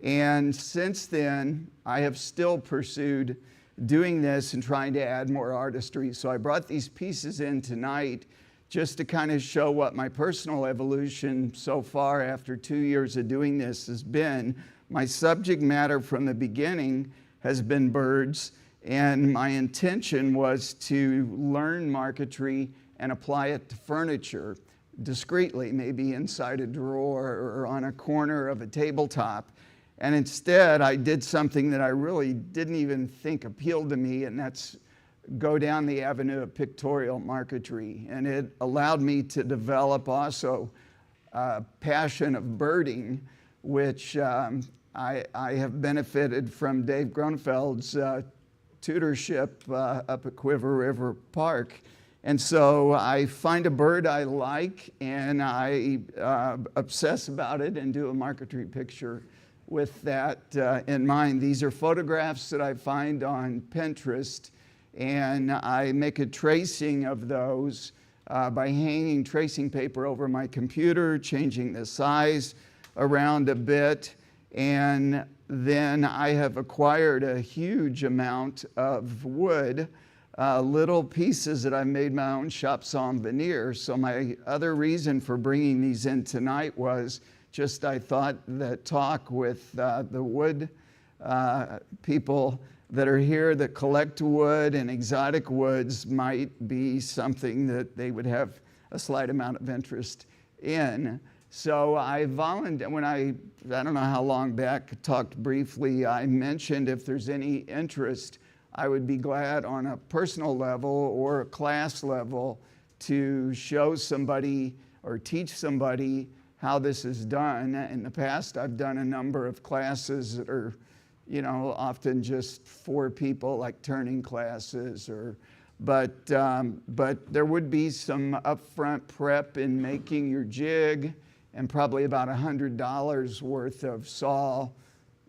And since then, I have still pursued doing this and trying to add more artistry. So I brought these pieces in tonight just to kind of show what my personal evolution so far after 2 years of doing this has been. My subject matter from the beginning has been birds, and my intention was to learn marquetry and apply it to furniture. discreetly, maybe inside a drawer or on a corner of a tabletop. And instead, I did something that I really didn't even think appealed to me, and that's go down the avenue of pictorial marquetry. And it allowed me to develop also a passion of birding, which I have benefited from Dave Grunfeld's tutorship up at Quiver River Park. And so I find a bird I like, and I obsess about it and do a marquetry picture with that in mind. These are photographs that I find on Pinterest, and I make a tracing of those by hanging tracing paper over my computer, changing the size around a bit, and then I have acquired a huge amount of wood, little pieces that I made my own shop saw and veneer. So my other reason for bringing these in tonight was just I thought that talk with the wood people that are here that collect wood and exotic woods might be something that they would have a slight amount of interest in. So I volunteered, when I don't know how long back, talked briefly, I mentioned if there's any interest, I would be glad on a personal level or a class level to show somebody or teach somebody how this is done. In the past, I've done a number of classes that are, you know, often just for people, like turning classes, but there would be some upfront prep in making your jig, and probably about $100 worth of saw,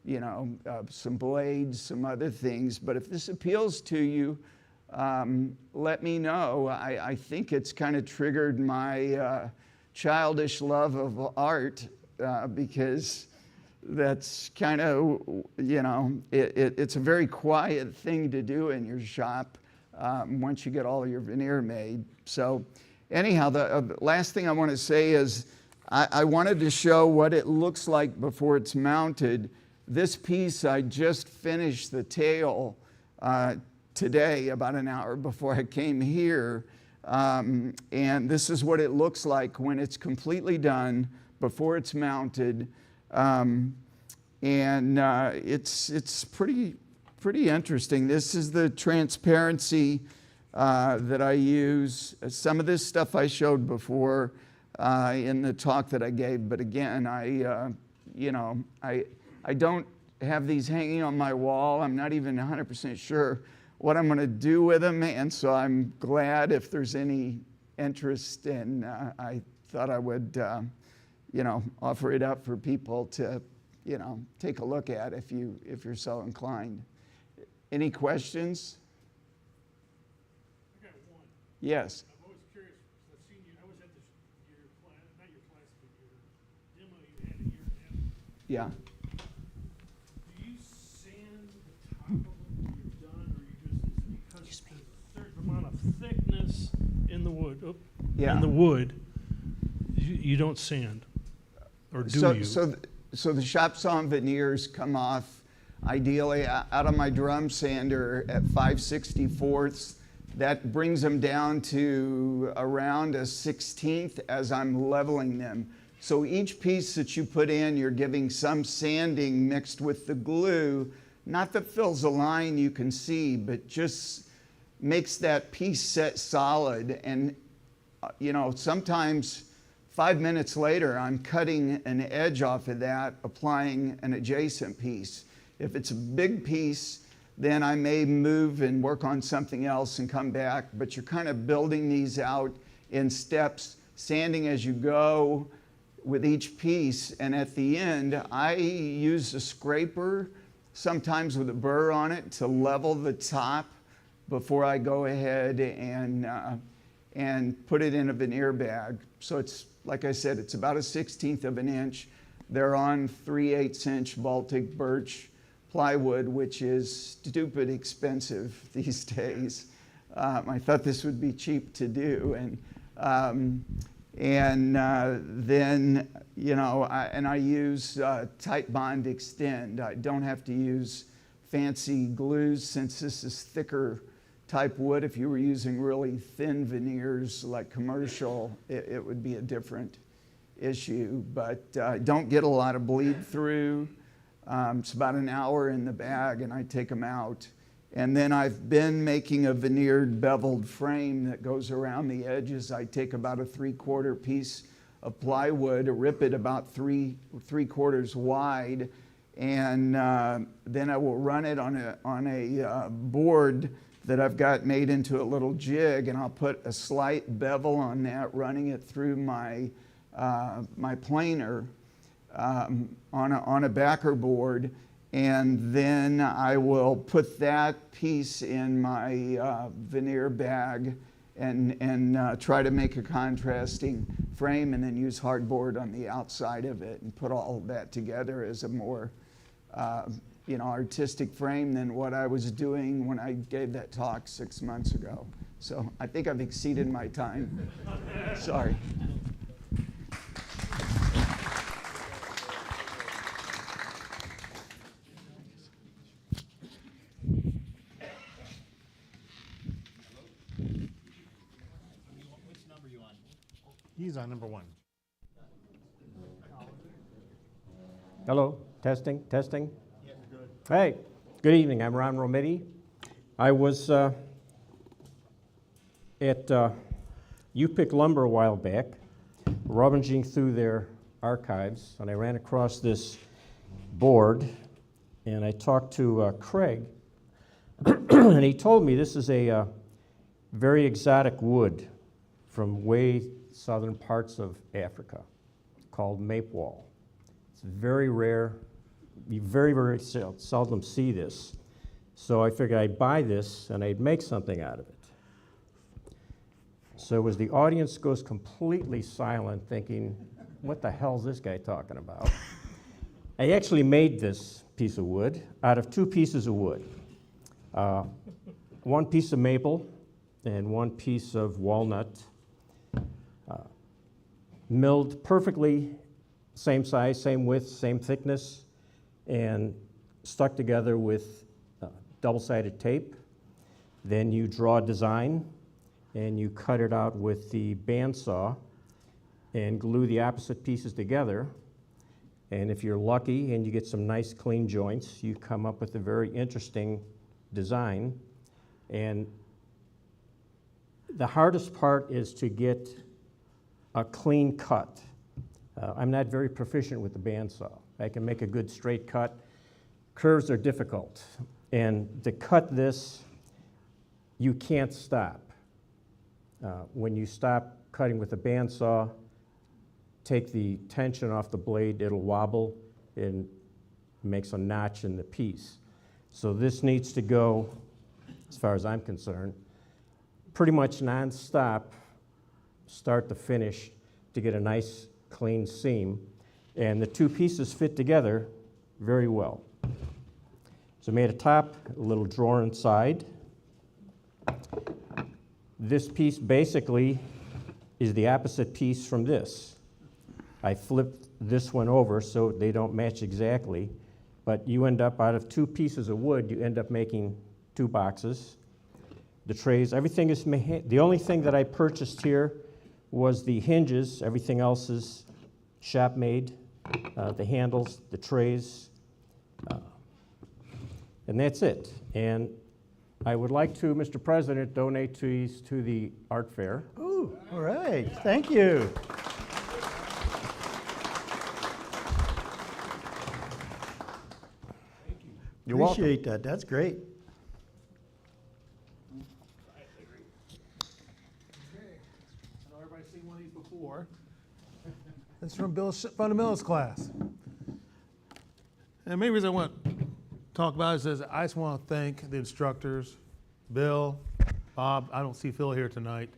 you know, some blades, some other things. But if this appeals to you, let me know. I think it's kind of triggered my childish love of art, because that's kind of, you know, it's a very quiet thing to do in your shop once you get all your veneer made. So anyhow, the last thing I want to say is I wanted to show what it looks like before it's mounted. This piece, I just finished the tail today, about an hour before I came here. And this is what it looks like when it's completely done, before it's mounted. It's pretty interesting. This is the transparency that I use. Some of this stuff I showed before in the talk that I gave, but again, I don't have these hanging on my wall. I'm not even 100% sure what I'm going to do with them, and so I'm glad if there's any interest, and I thought I would, offer it up for people to, take a look at if you're so inclined. Any questions? I got one. Yes. I'm always curious, because I've seen you, I was at your class, not your class, but your demo you had a year and a half ago. Yeah. Do you sand the top of it when you're done, or you just, is it because there's a certain amount of thickness in the wood, Yeah. in the wood, you don't sand? Or do you? So the shop saw and veneers come off ideally out of my drum sander at 5/64ths. That brings them down to around a 1/16 as I'm leveling them. So each piece that you put in, you're giving some sanding mixed with the glue, not that fills a line you can see, but just makes that piece set solid. And, sometimes 5 minutes later, I'm cutting an edge off of that, applying an adjacent piece. If it's a big piece, then I may move and work on something else and come back, but you're kind of building these out in steps, sanding as you go with each piece, and at the end, I use a scraper, sometimes with a burr on it, to level the top before I go ahead and put it in a veneer bag. So it's, like I said, it's about a 1/16 of an inch. They're on 3/8 inch Baltic birch plywood, which is stupid expensive these days. I thought this would be cheap to do, then I use Tight Bond Extend. I don't have to use fancy glues since this is thicker type wood. If you were using really thin veneers like commercial, it would be a different issue. But don't get a lot of bleed through. It's about an hour in the bag and I take them out. And then I've been making a veneered beveled frame that goes around the edges. I take about a 3/4 piece of plywood, rip it about 3/4 wide, and then I will run it on a board that I've got made into a little jig, and I'll put a slight bevel on that, running it through my planer on a backer board, and then I will put that piece in my veneer bag and try to make a contrasting frame, and then use hardboard on the outside of it and put all of that together as a more artistic frame than what I was doing when I gave that talk 6 months ago. So I think I've exceeded my time. Sorry. He's on number 1. Hello, testing. Yeah, good. Hey, good evening. I'm Ron Romiti. I was at U-Pick Lumber a while back, rummaging through their archives, and I ran across this board, and I talked to Craig, and he told me this is a very exotic wood from way southern parts of Africa called mapewall. It's very rare. You very seldom see this. So I figured I'd buy this and I'd make something out of it. So as the audience goes completely silent thinking, what the hell's this guy talking about? I actually made this piece of wood out of 2 pieces of wood. 1 piece of maple and 1 piece of walnut. Milled perfectly, same size, same width, same thickness, and stuck together with double-sided tape. Then you draw a design, and you cut it out with the bandsaw and glue the opposite pieces together. And if you're lucky and you get some nice clean joints, you come up with a very interesting design. And the hardest part is to get a clean cut. I'm not very proficient with the bandsaw. I can make a good straight cut. Curves are difficult. And to cut this, you can't stop. When you stop cutting with the bandsaw, take the tension off the blade, it'll wobble and makes a notch in the piece. So this needs to go, as far as I'm concerned, pretty much non-stop, start to finish, to get a nice clean seam, and the 2 pieces fit together very well. So I made a top, a little drawer inside. This piece basically is the opposite piece from this. I flipped this one over so they don't match exactly, but you end up, out of 2 pieces of wood, you end up making 2 boxes. The trays, everything is made. The only thing that I purchased here was the hinges. Everything else is shop made. The handles, the trays, and that's it. And I would like to, Mr. President, donate these to the art fair. Ooh, all right, thank you. You're welcome. Appreciate that, that's great. I know everybody's seen one of these before. It's from Bill's fundamentals class. And the main reason I want to talk about it is I just want to thank the instructors, Bill, Bob. I don't see Phil here tonight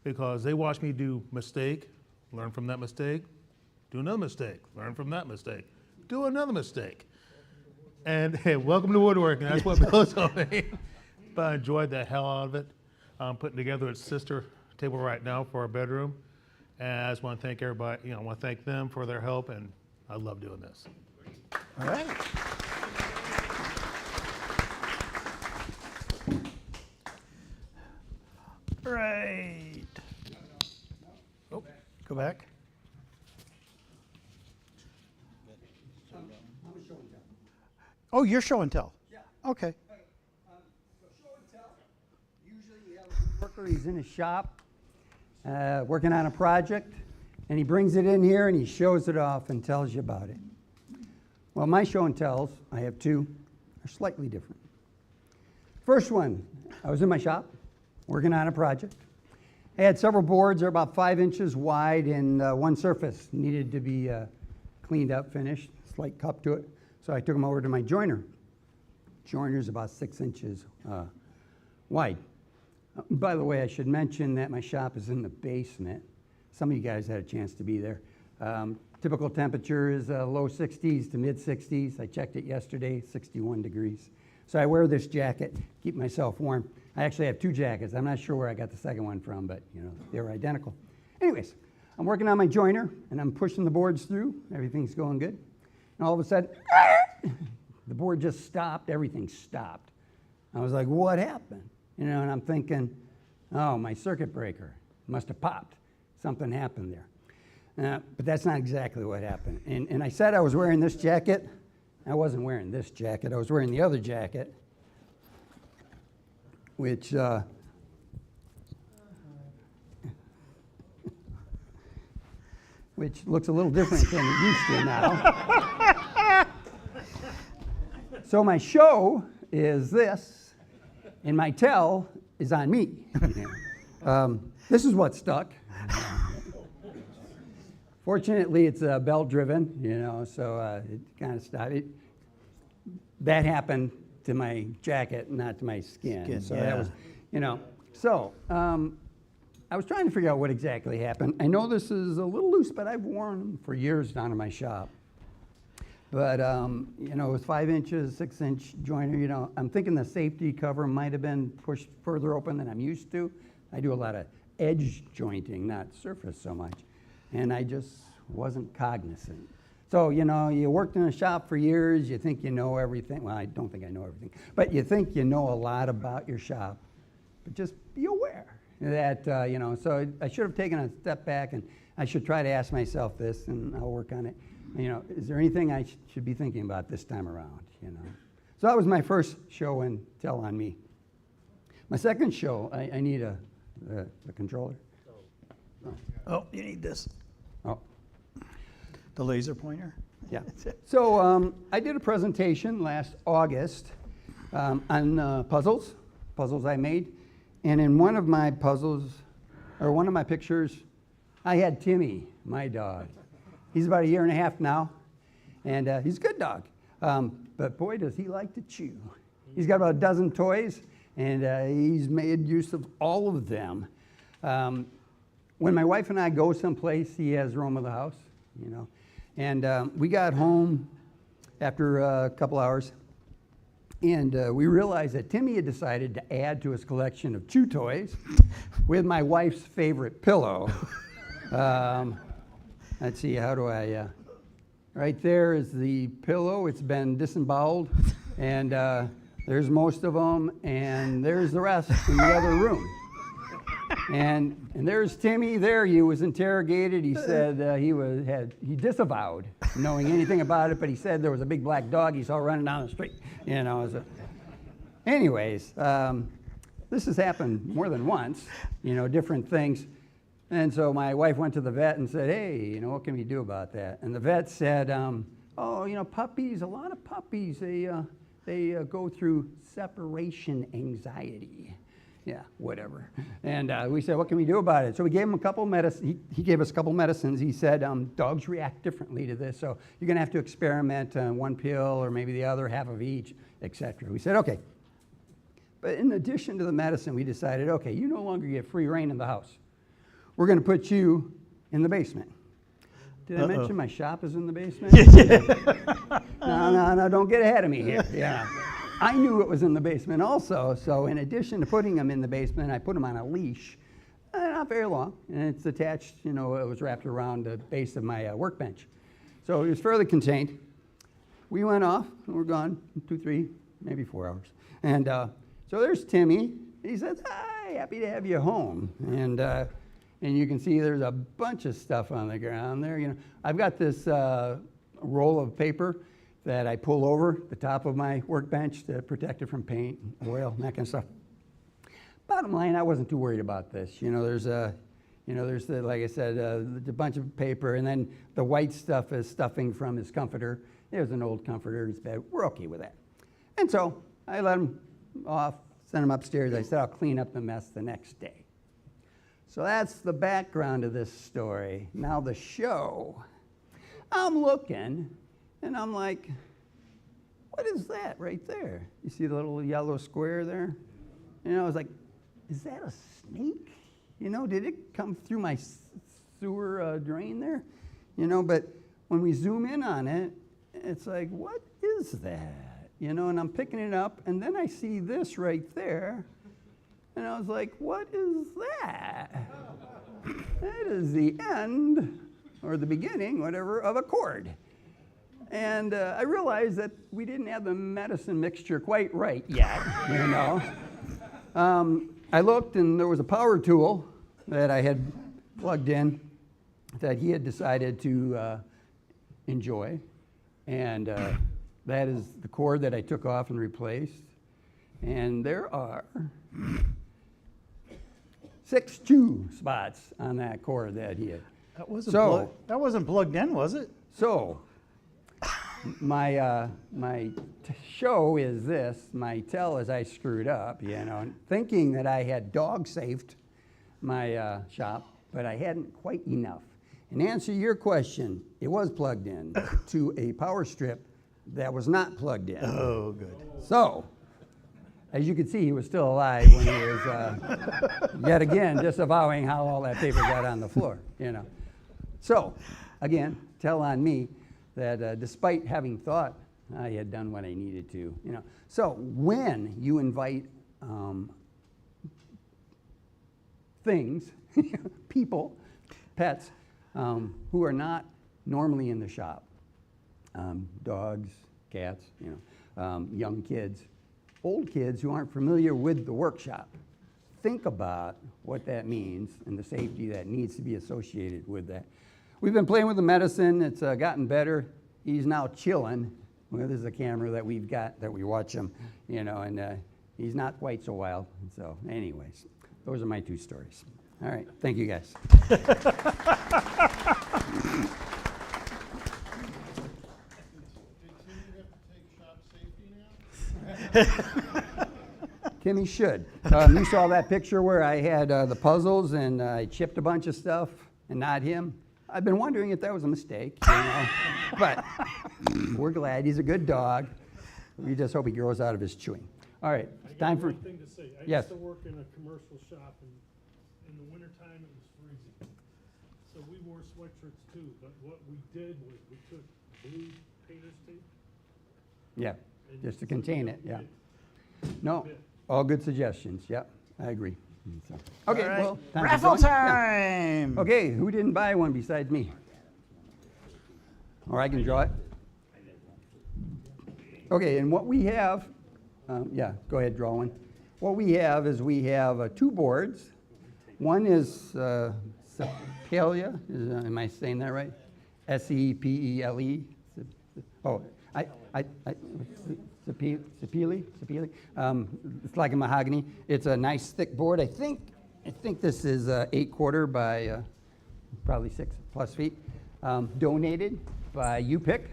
because they watched me do mistake, learn from that mistake, do another mistake, learn from that mistake, do another mistake. And hey, welcome to woodworking. That's what Bill told me. But I enjoyed the hell out of it. I'm putting together a sister table right now for our bedroom. And I just want to thank everybody, I want to thank them for their help, and I love doing this. All right. Right. Oh, go back. Oh, you're show and tell. Yeah. Okay. So show and tell. Usually we have a worker, he's in his shop, working on a project, and he brings it in here and he shows it off and tells you about it. Well, my show and tells, I have two, are slightly different. First one, I was in my shop, working on a project. I had several boards, they're about 5 inches wide, and one surface needed to be cleaned up, finished, slight cup to it. So I took them over to my joiner. Joiner's about 6 inches wide. By the way, I should mention that my shop is in the basement. Some of you guys had a chance to be there. Typical temperature is low 60s to mid 60s. I checked it yesterday, 61 degrees. So I wear this jacket, keep myself warm. I actually have two jackets. I'm not sure where I got the second one from, but you know, they were identical. Anyways, I'm working on my joiner and I'm pushing the boards through. Everything's going good. And all of a sudden, the board just stopped. Everything stopped. I was like, what happened? You know, and I'm thinking, oh, my circuit breaker must have popped. Something happened there. But that's not exactly what happened. And I said I was wearing this jacket. I wasn't wearing this jacket. I was wearing the other jacket, which looks a little different than it used to now. So my show is this, and my tell is on me. This is what stuck. Fortunately, it's belt-driven, you know, so it kind of stopped. That happened to my jacket, not to my skin. So that was, you know. So I was trying to figure out what exactly happened. I know this is a little loose, but I've worn them for years down in my shop. But, you know, it was 5 inches, 6-inch joiner, you know. I'm thinking the safety cover might have been pushed further open than I'm used to. I do a lot of edge jointing, not surface so much. And I just wasn't cognizant. So, you know, you worked in a shop for years, you think you know everything. Well, I don't think I know everything, but you think you know a lot about your shop. But just be aware that, you know, so I should have taken a step back and I should try to ask myself this, and I'll work on it. You know, is there anything I should be thinking about this time around, you know? So that was my first show and tell on me. My second show, I need a controller. Oh, you need this. Oh. The laser pointer? Yeah. So I did a presentation last August on puzzles I made. And in one of my puzzles, or one of my pictures, I had Timmy, my dog. He's about 1.5 years now, and he's a good dog. But boy, does he like to chew. He's got about a dozen toys, and he's made use of all of them. When my wife and I go someplace, he has room of the house, you know. And we got home after a couple hours, and we realized that Timmy had decided to add to his collection of chew toys with my wife's favorite pillow. Let's see, how do I, right there is the pillow. It's been disemboweled, and there's most of them, and there's the rest in the other room. And there's Timmy there. He was interrogated. He said he disavowed knowing anything about it, but he said there was a big black dog he saw running down the street. You know. So. Anyways, this has happened more than once. You know, different things. And so my wife went to the vet and said, "Hey, you know, what can we do about that?" And the vet said, "Oh, you know, puppies. A lot of puppies. They go through separation anxiety." Yeah, whatever. And we said, what can we do about it? So we gave him a couple medicines. He gave us a couple medicines. He said, dogs react differently to this, so you're going to have to experiment on one pill or maybe the other, half of each, etc. We said, okay. But in addition to the medicine, we decided, okay, you no longer get free reign in the house. We're going to put you in the basement. Did I mention my shop is in the basement? No, don't get ahead of me here. Yeah. I knew it was in the basement also, so in addition to putting him in the basement, I put him on a leash, not very long, and it's attached, you know, it was wrapped around the base of my workbench. So he was fairly contained. We went off, and we're gone 2, 3, maybe 4 hours. And so there's Timmy. He says, "Hi, hey, happy to have you home. And you can see there's a bunch of stuff on the ground there. You know, I've got this roll of paper that I pull over the top of my workbench to protect it from paint, oil, and that kind of stuff. Bottom line, I wasn't too worried about this. You know, there's like I said, a bunch of paper, and then the white stuff is stuffing from his comforter. There's an old comforter, it's bad. We're okay with that. And so I let him off, sent him upstairs. I said I'll clean up the mess the next day. So that's the background of this story. Now the show. I'm looking, and I'm like, what is that right there? You see the little yellow square there? And I was like, is that a snake? You know, did it come through my sewer drain there? You know, but when we zoom in on it, it's like, what is that? You know, and I'm picking it up, and then I see this right there, and I was like, what is that? That is the end, or the beginning, whatever, of a cord. And I realized that we didn't have the medicine mixture quite right yet, you know. I looked, and there was a power tool that I had plugged in that he had decided to enjoy. And that is the cord that I took off and replaced. And there are 6 chew spots on that cord that he had. That wasn't plugged in, was it? So, my show is this. My tell is I screwed up, you know, thinking that I had dog-safed my shop, but I hadn't quite enough. In answer to your question, it was plugged in to a power strip that was not plugged in. Oh, good. So, as you can see, he was still alive when he was, yet again, disavowing how all that paper got on the floor, you know. So, again, tell on me that despite having thought I had done what I needed to, you know. So, when you invite things, people, pets, who are not normally in the shop, dogs, cats, you know, young kids, old kids who aren't familiar with the workshop. Think about what that means and the safety that needs to be associated with that. We've been playing with the medicine. It's gotten better. He's now chilling. Well, this is a camera that we've got that we watch him, you know, and he's not quite so wild. So anyways, those are my 2 stories. All right. Thank you, guys. Kimmy should. You saw that picture where I had the puzzles and I chipped a bunch of stuff and not him. I've been wondering if that was a mistake, you know. But we're glad. He's a good dog. We just hope he grows out of his chewing. All right, it's time for. One thing to say. I Yes. used to work in a commercial shop, and in the wintertime it was freezing. So we wore sweatshirts too, but what we did was we took blue painter's tape. Yeah, and just to so contain you it, yeah. don't No, bit. all good suggestions. Yep, I agree. So, okay, All right. well, time for Raffle drawing? Yeah. time! Okay, who didn't buy one besides me? Or I can draw it. Okay, and what we have, yeah, go ahead, draw one. What we have is we have 2 boards. One is Sepelia, am I saying that right? S-E-P-E-L-E. Oh, Sepeli. It's like a mahogany. It's a nice thick board. I think this is 8/4 by probably 6+ feet. Donated by UPIC.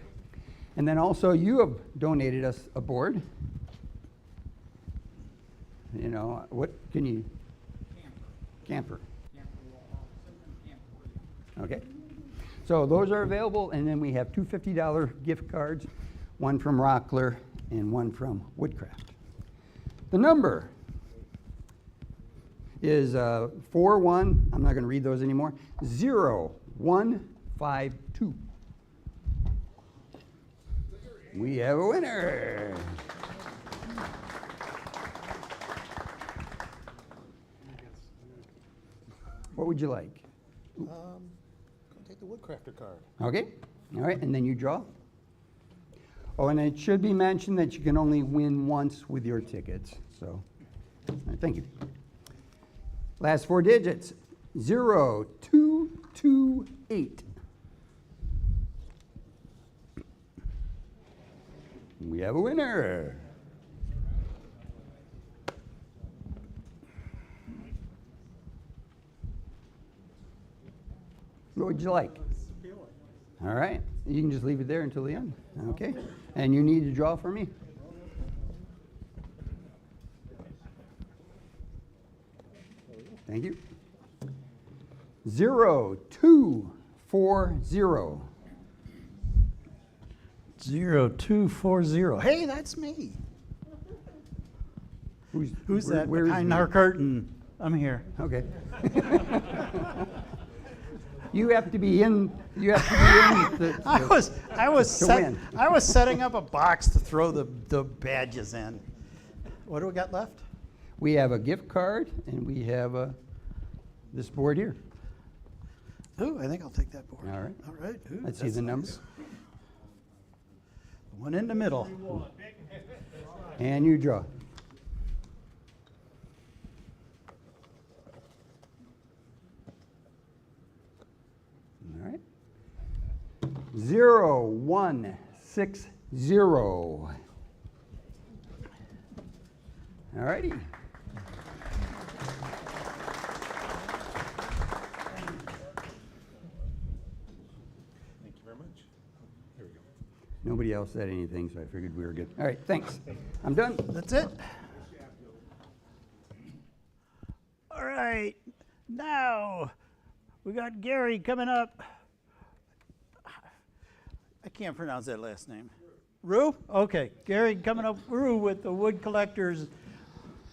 And then also you have donated us a board. You know, what can you? Camper. Okay. So those are available, and then we have 2 $50 gift cards, one from Rockler and one from Woodcraft. The number is 41, I'm not going to read those anymore, 0152. We have a winner. What would you like? Take the Woodcrafter card. Okay, all right, and then you draw. Oh, and it should be mentioned that you can only win once with your tickets, so, all right, thank you. Last four digits, 0228. We have a winner. What would you like? All right, you can just leave it there until the end, okay? And you need to draw for me. Thank you. 0240. 0240. Hey, that's me. Who's that where is behind me? our curtain? I'm here. Okay. You have to be in. You have to be in. I was to win. I was setting up a box to throw the badges in. What do we got left? We have a gift card, and we have this board here. Ooh, I think I'll take that board. All right. All right. Ooh, Let's see that's the nice. numbers. The one in the middle. And you draw. All right. 0160. All righty. Thank you very much. Here we go. Nobody else said anything, so I figured we were good. All right, thanks. I'm done. That's it. All right. Now we got Gary coming up. I can't pronounce that last name. Rue? Okay. Gary coming up, Rue, with the Wood Collectors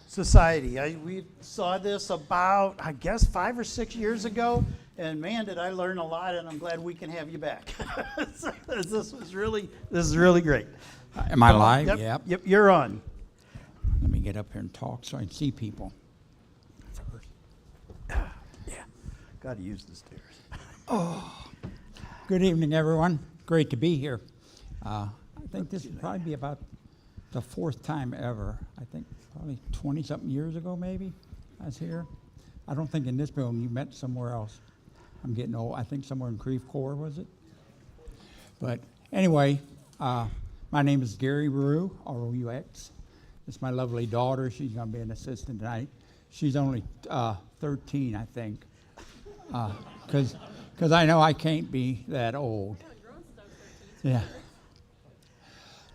Society. We saw this about, I guess, 5 or 6 years ago, and man, did I learn a lot, and I'm glad we can have you back. This is really great. Am I live? Yep, Yep. Yep, you're on. Let me get up here and talk so I can see people. Yeah, got to use the stairs. Oh, good evening, everyone. Great to be here. I think this would probably be about the 4th time ever. I think probably 20-something years ago, maybe, I was here. I don't think in this building. You met somewhere else. I'm getting old. I think somewhere in Creve Coeur, was it? But anyway, my name is Gary Rue, R-O-U-X. It's my lovely daughter. She's going to be an assistant tonight. She's only 13, I think, because I know I can't be that old. Yeah.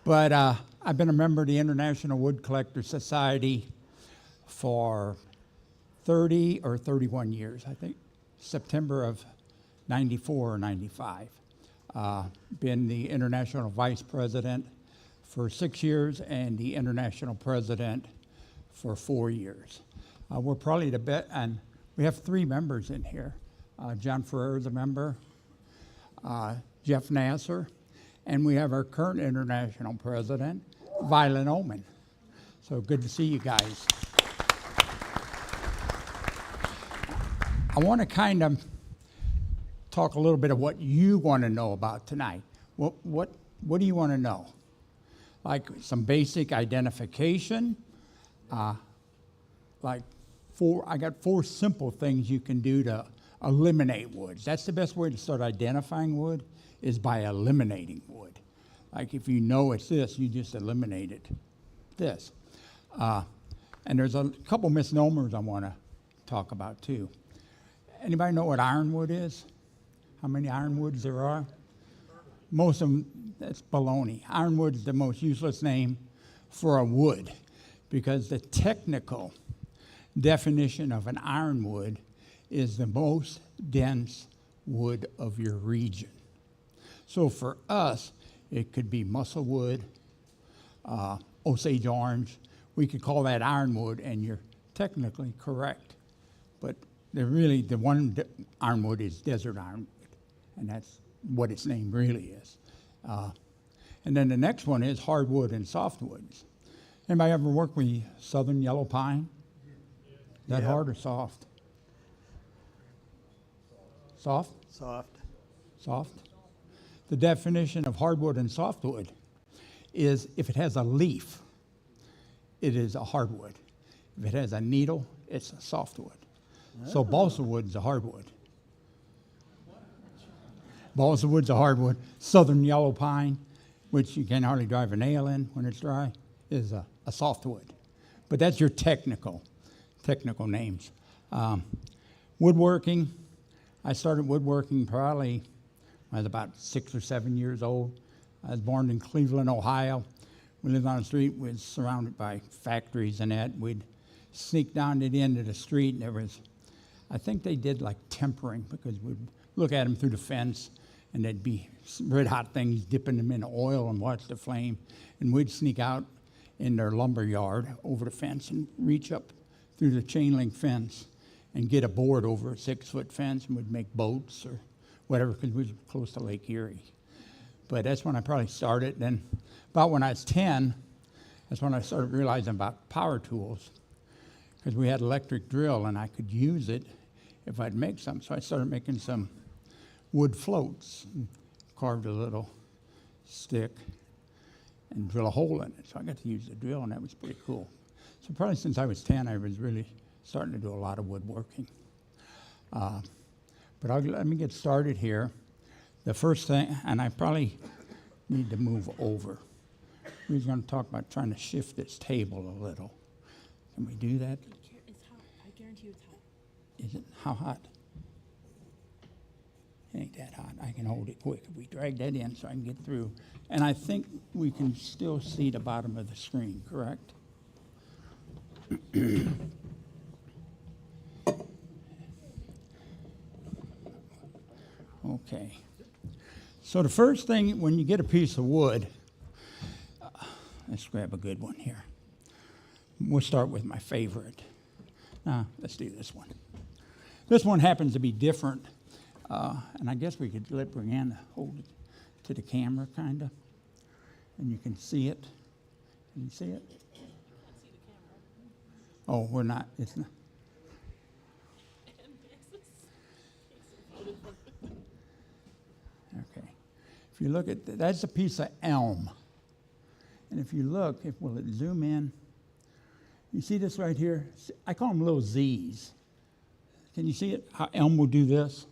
But I've been a member of the International Wood Collectors Society for 30 or 31 years, I think. September of 94 or 95. Been the international vice president for 6 years and the international president for 4 years. We're probably the best, and we have 3 members in here. John Ferrer is a member, Jeff Nasser, and we have our current international president, Violet Oman. So good to see you guys. I want to kind of talk a little bit of what you want to know about tonight. What do you want to know? Like some basic identification. I got 4 simple things you can do to eliminate woods. That's the best way to start identifying wood, is by eliminating wood. Like if you know it's this, you just eliminate it. This. And there's a couple misnomers I want to talk about too. Anybody know what ironwood is? How many ironwoods there are? Most of them, that's baloney. Ironwood is the most useless name for a wood because the technical definition of an ironwood is the most dense wood of your region. So for us, it could be musclewood, Osage orange. We could call that ironwood, and you're technically correct. But the one ironwood is desert ironwood, and that's what its name really is. And then the next one is hardwood and softwoods. Anybody ever work with southern yellow pine? Is that hard or soft? Soft? Soft. Soft. The definition of hardwood and softwood is if it has a leaf, it is a hardwood. If it has a needle, it's a softwood. So balsa wood's a hardwood. Balsa wood's a hardwood. Southern yellow pine, which you can hardly drive a nail in when it's dry, is a softwood. But that's your technical names. Woodworking, I started woodworking probably when I was about 6 or 7 years old. I was born in Cleveland, Ohio. We lived on the street, we were surrounded by factories and that. We'd sneak down to the end of the street, and there was, I think they did like tempering, because we'd look at them through the fence, and there'd be red hot things, dipping them in oil and watch the flame. And we'd sneak out in their lumber yard over the fence and reach up through the chain link fence and get a board over a 6-foot fence, and we'd make boats or whatever, because we were close to Lake Erie. But that's when I probably started. Then about when I was 10, that's when I started realizing about power tools, because we had electric drill and I could use it if I'd make some. So I started making some wood floats, and carved a little stick and drill a hole in it. So I got to use the drill, and that was pretty cool. So probably since I was 10, I was really starting to do a lot of woodworking. But let me get started here. The first thing, and I probably need to move over. We're going to talk about trying to shift this table a little. Can we do that? It's hot. I guarantee you it's hot. Is it? How hot? It ain't that hot. I can hold it quick. If we drag that in so I can get through. And I think we can still see the bottom of the screen, correct? Okay. So the first thing, when you get a piece of wood, let's grab a good one here. We'll start with my favorite. Let's do this one. This one happens to be different, and I guess we could let Brianna hold it to the camera, kind of, and you can see it. Can you see it? Oh, we're not. It's not. Okay. If you look at that's a piece of elm, and if you look, will it zoom in? You see this right here? I call them little Z's. Can you see it? How elm will do this?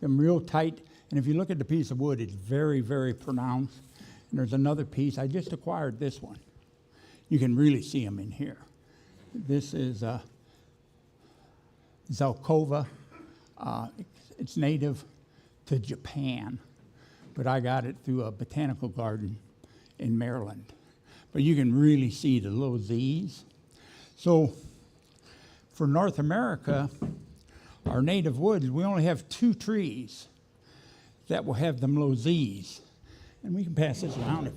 Them real tight. And if you look at the piece of wood, it's very, very pronounced. And there's another piece. I just acquired this one. You can really see them in here. This is Zelkova. It's native to Japan, but I got it through a botanical garden in Maryland. But you can really see the little Z's. So for North America, our native woods, we only have 2 trees that will have them little Z's. And we can pass this around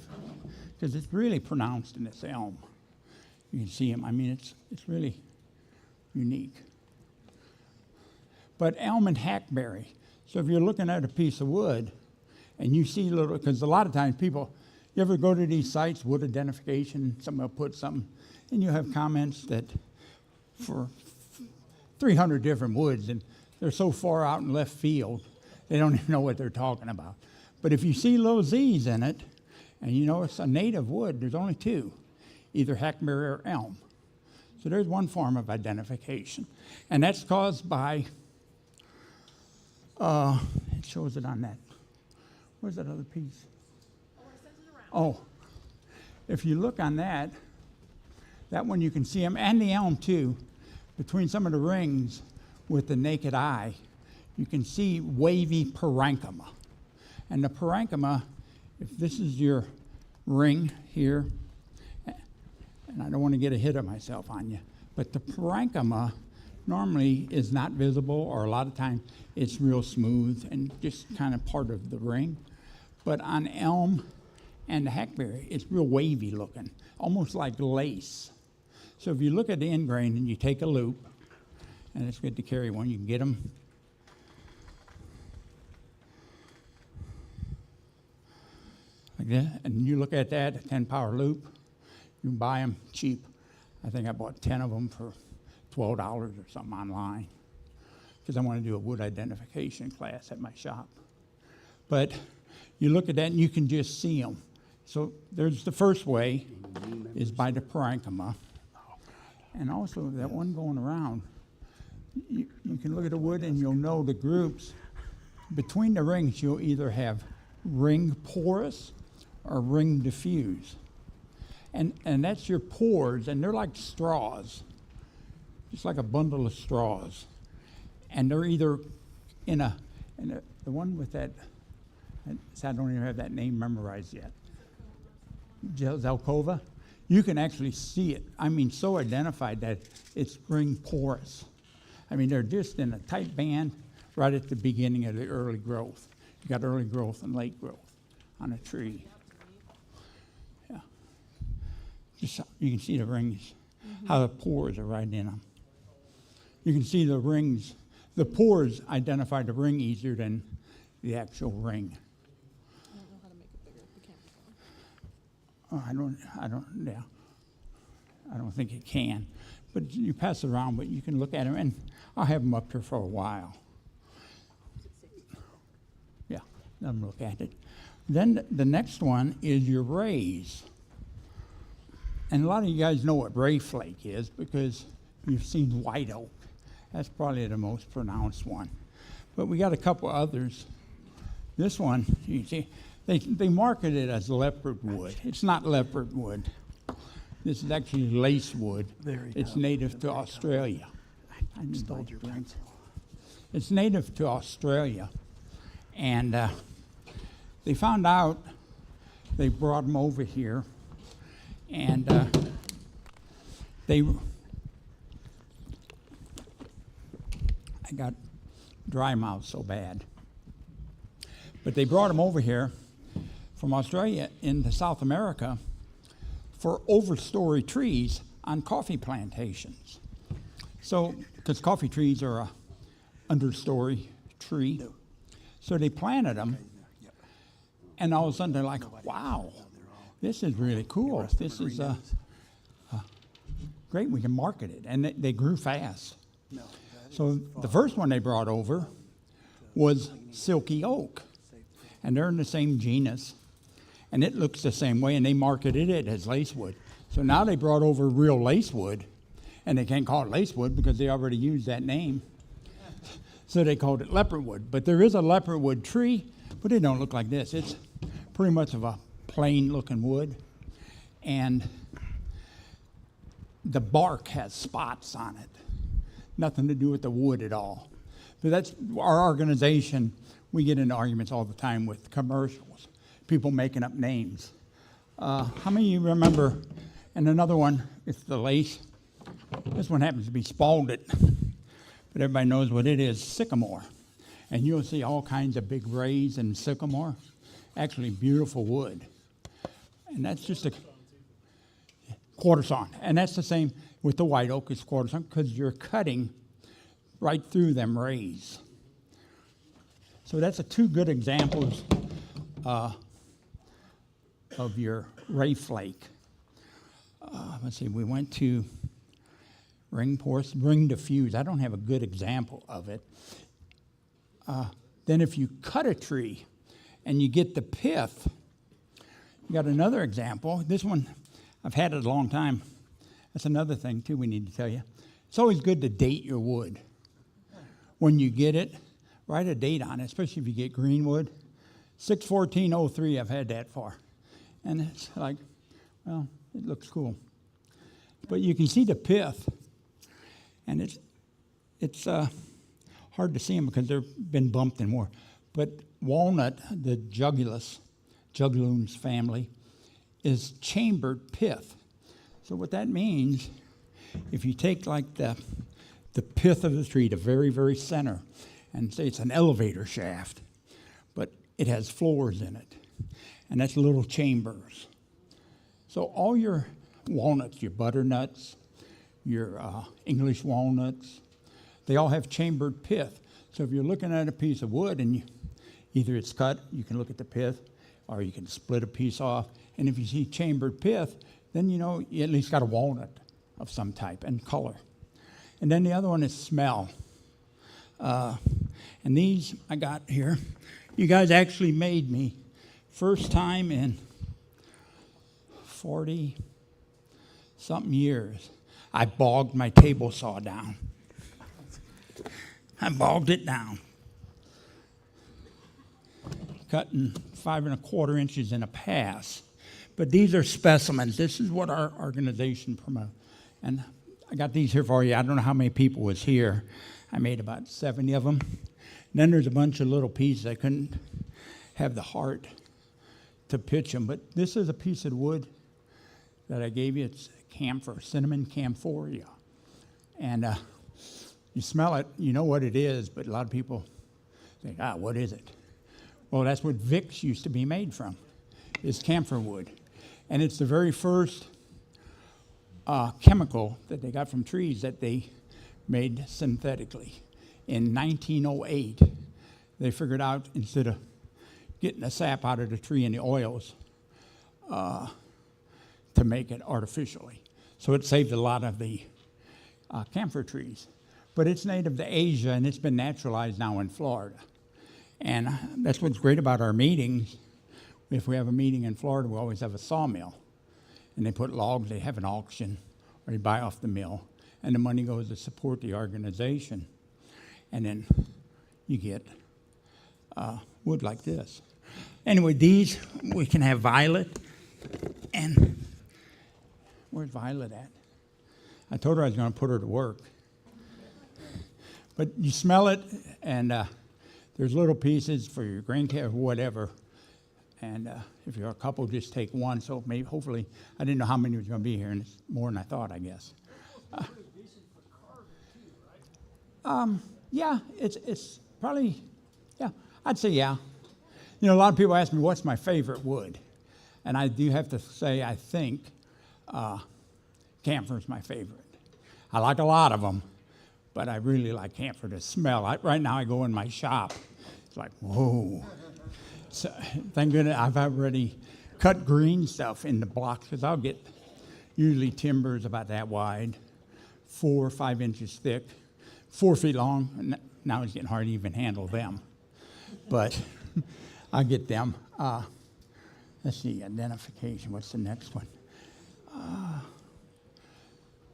because it's really pronounced in this elm. You can see them. I mean, it's really unique. But elm and hackberry. So if you're looking at a piece of wood and you see little, because a lot of times people, you ever go to these sites, wood identification, somebody will put something, and you have comments that for 300 different woods, and they're so far out in left field, they don't even know what they're talking about. But if you see little Z's in it, and you know it's a native wood, there's only 2, either hackberry or elm. So there's one form of identification. And that's caused by, it shows it on that. Where's that other piece? Oh, if you look on that one you can see them, and the elm too, between some of the rings with the naked eye, you can see wavy parenchyma. And the parenchyma, if this is your ring here, and I don't want to get ahead of myself on you, but the parenchyma normally is not visible, or a lot of times it's real smooth and just kind of part of the ring. But on elm and the hackberry, it's real wavy looking, almost like lace. So if you look at the end grain and you take a loop, and it's good to carry one, you can get them. Like that, and you look at that, a 10-power loop, you can buy them cheap. I think I bought 10 of them for $12 or something online, because I want to do a wood identification class at my shop. But you look at that and you can just see them. So there's the first way, is by the parenchyma. And also that one going around, you can look at the wood and you'll know the groups. Between the rings, you'll either have ring porous or ring diffuse. And that's your pores, and they're like straws, just like a bundle of straws. And they're either the one with that, I don't even have that name memorized yet. Zelkova. You can actually see it. I mean, so identified that it's ring porous. I mean, they're just in a tight band right at the beginning of the early growth. You got early growth and late growth on a tree. Yeah. Just you can see the rings, how the pores are right in them. You can see the rings. The pores identify the ring easier than the actual ring. Oh, I don't think it can. But you pass it around, but you can look at them, and I'll have them up here for a while. Yeah, let them look at it. Then the next one is your rays. And a lot of you guys know what ray flake is because you've seen white oak. That's probably the most pronounced one. But we got a couple others. This one, you see, they market it as leopard wood. It's not leopard wood. This is actually lace wood. It's native to Australia. I stole your pencil. It's native to Australia. And they found out, they brought them over here, and I got dry mouth so bad. But they brought them over here from Australia into South America for overstory trees on coffee plantations. So, because coffee trees are a understory tree, so they planted them, and all of a sudden they're like, wow, this is really cool. This is great, we can market it. And they grew fast. So the first one they brought over was silky oak, and they're in the same genus. And it looks the same way, and they marketed it as lacewood. So now they brought over real lacewood, and they can't call it lacewood because they already used that name. So they called it leopardwood. But there is a leopardwood tree, but it don't look like this. It's pretty much of a plain-looking wood, and the bark has spots on it. Nothing to do with the wood at all. But that's our organization. We get into arguments all the time with commercials. People making up names. How many of you remember, and another one, it's the lace. This one happens to be spalded, but everybody knows what it is, sycamore. And you'll see all kinds of big rays in sycamore. Actually beautiful wood. And that's just a quarter sawn. And that's the same with the white oak, it's quarter sawn, because you're cutting right through them rays. So that's two good examples of your ray flake. Let's see, we went to ring porous, ring diffuse. I don't have a good example of it. Then if you cut a tree and you get the pith, you got another example. This one, I've had it a long time. That's another thing, too, we need to tell you. It's always good to date your wood. When you get it, write a date on it, especially if you get green wood. 6/14/03, I've had that for. And it's like, well, it looks cool. But you can see the pith, and it's hard to see them because they've been bumped in more. But walnut, the Jugulus family, is chambered pith. So what that means, if you take like the pith of the tree, the very, very center, and say it's an elevator shaft, but it has floors in it, and that's little chambers. So all your walnuts, your butternuts, your English walnuts, they all have chambered pith. So if you're looking at a piece of wood and either it's cut, you can look at the pith, or you can split a piece off. And if you see chambered pith, then you know you at least got a walnut of some type and color. And then the other one is smell. And these I got here. You guys actually made me, first time in 40-something years, I bogged my table saw down. I bogged it down. Cutting 5 1/4 inches in a pass. But these are specimens. This is what our organization promotes. And I got these here for you. I don't know how many people was here. I made about 70 of them. Then there's a bunch of little pieces. I couldn't have the heart to pitch them. But this is a piece of wood that I gave you. It's camphor, cinnamon camphoria. And you smell it, you know what it is, but a lot of people think, what is it? Well, that's what Vicks used to be made from, is camphor wood. And it's the very first chemical that they got from trees that they made synthetically. In 1908, they figured out instead of getting the sap out of the tree and the oils to make it artificially. So it saved a lot of the camphor trees. But it's native to Asia, and it's been naturalized now in Florida. And that's what's great about our meetings. If we have a meeting in Florida, we always have a sawmill. And they put logs, they have an auction, or you buy off the mill, and the money goes to support the organization. And then you get wood like this. Anyway, these, we can have Violet. And where's Violet at? I told her I was going to put her to work. But you smell it, and there's little pieces for your grandkid or whatever. And if you're a couple, just take one. So maybe, hopefully, I didn't know how many was going to be here, and it's more than I thought, I guess. Yeah, it's probably, yeah, I'd say yeah. You know, a lot of people ask me, what's my favorite wood? And I do have to say, I think camphor is my favorite. I like a lot of them, but I really like camphor to smell. Right now I go in my shop, it's like, whoa. So, thank goodness I've already cut green stuff in the blocks, because I'll get usually timbers about that wide, 4 or 5 inches thick, 4 feet long, and now it's getting hard to even handle them. But I get them. Let's see, identification, what's the next one?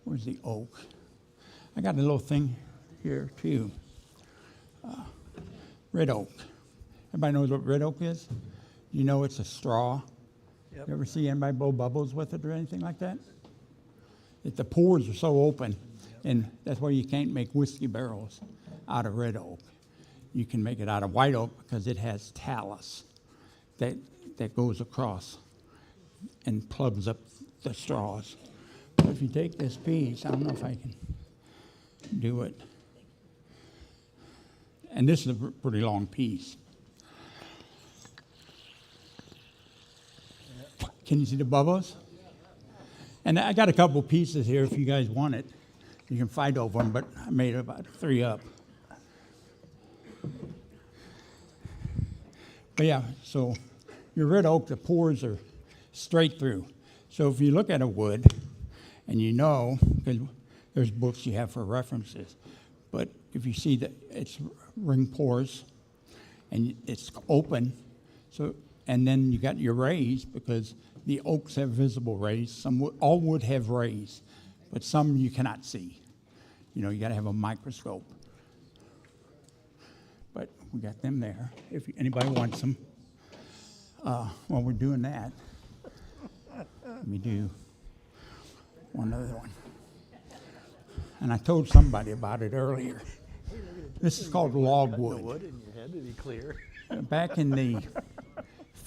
Where's the oak? I got a little thing here too. Red oak. Everybody knows what red oak is? You know it's a straw. Yep. You ever see anybody blow bubbles with it or anything like that? The pores are so open, and that's why you can't make whiskey barrels out of red oak. You can make it out of white oak because it has talus that goes across and plugs up the straws. But if you take this piece, I don't know if I can do it. And this is a pretty long piece. Can you see the bubbles? And I got a couple pieces here if you guys want it. You can fight over them, but I made about 3 up. But yeah, so your red oak, the pores are straight through. So if you look at a wood, and you know, because there's books you have for references, but if you see that it's ring pores, and it's open, so, and then you got your rays, because the oaks have visible rays. All wood have rays, but some you cannot see. You know, you got to have a microscope. But we got them there. If anybody wants them, while we're doing that, let me do one other one. And I told somebody about it earlier. This is called logwood. Wood in your head to be clear. Back in the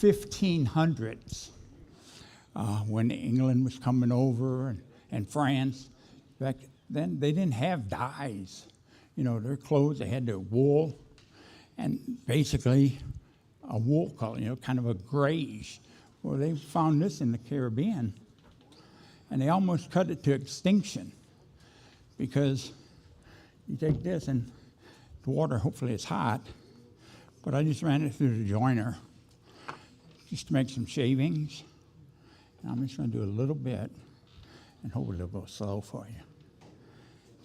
1500s, when England was coming over and France, back then they didn't have dyes. You know, their clothes, they had their wool, and basically a wool color, you know, kind of a grayish. Well, they found this in the Caribbean, and they almost cut it to extinction, because you take this and the water, hopefully it's hot, but I just ran it through the joiner just to make some shavings. And I'm just going to do a little bit, and hopefully it'll go slow for you.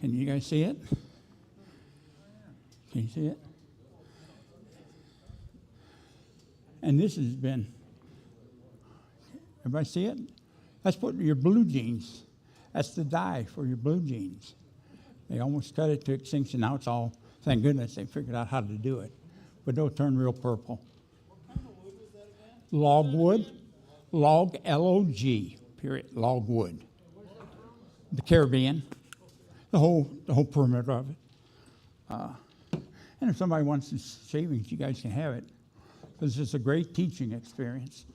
Can you guys see it? Can you see it? And this has been, everybody see it? That's what your blue jeans, that's the dye for your blue jeans. They almost cut it to extinction. Now it's all Thank goodness they figured out how to do it. But they'll turn real purple. Logwood, log, L-O-G, period, logwood. The Caribbean, the whole perimeter of it. And if somebody wants the shavings, you guys can have it. It's just a great teaching experience.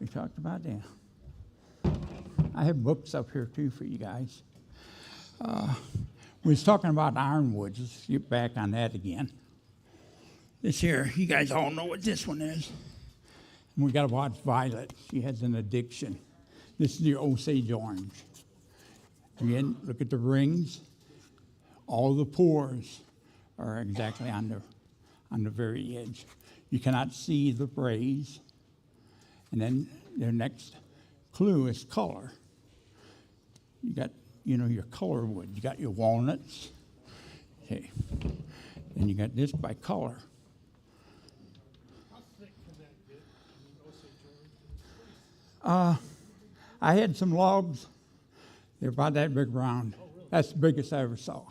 We talked about that. I have books up here too for you guys. We was talking about ironwoods. Let's get back on that again. This here, you guys all know what this one is. And we got to watch Violet. She has an addiction. This is the Osage orange. Again, look at the rings. All the pores are exactly on the very edge. You cannot see the brays. And then their next clue is color. You got, your color wood. You got your walnuts. Okay. Then you got this by color. I had some logs. They're about that big round. That's the biggest I ever saw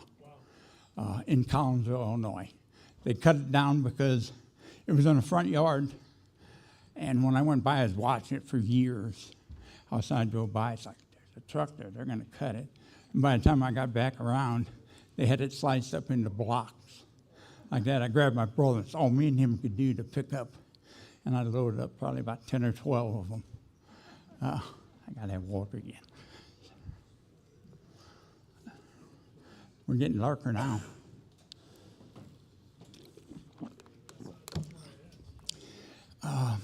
in Collinsville, Illinois. They cut it down because it was in the front yard. And when I went by, I was watching it for years. I drove by, it's like, there's a truck there, they're going to cut it. And by the time I got back around, they had it sliced up into blocks. Like that, I grabbed my brother. It's all me and him could do to pick up. And I loaded up probably about 10 or 12 of them. I got to have water again. We're getting darker now. I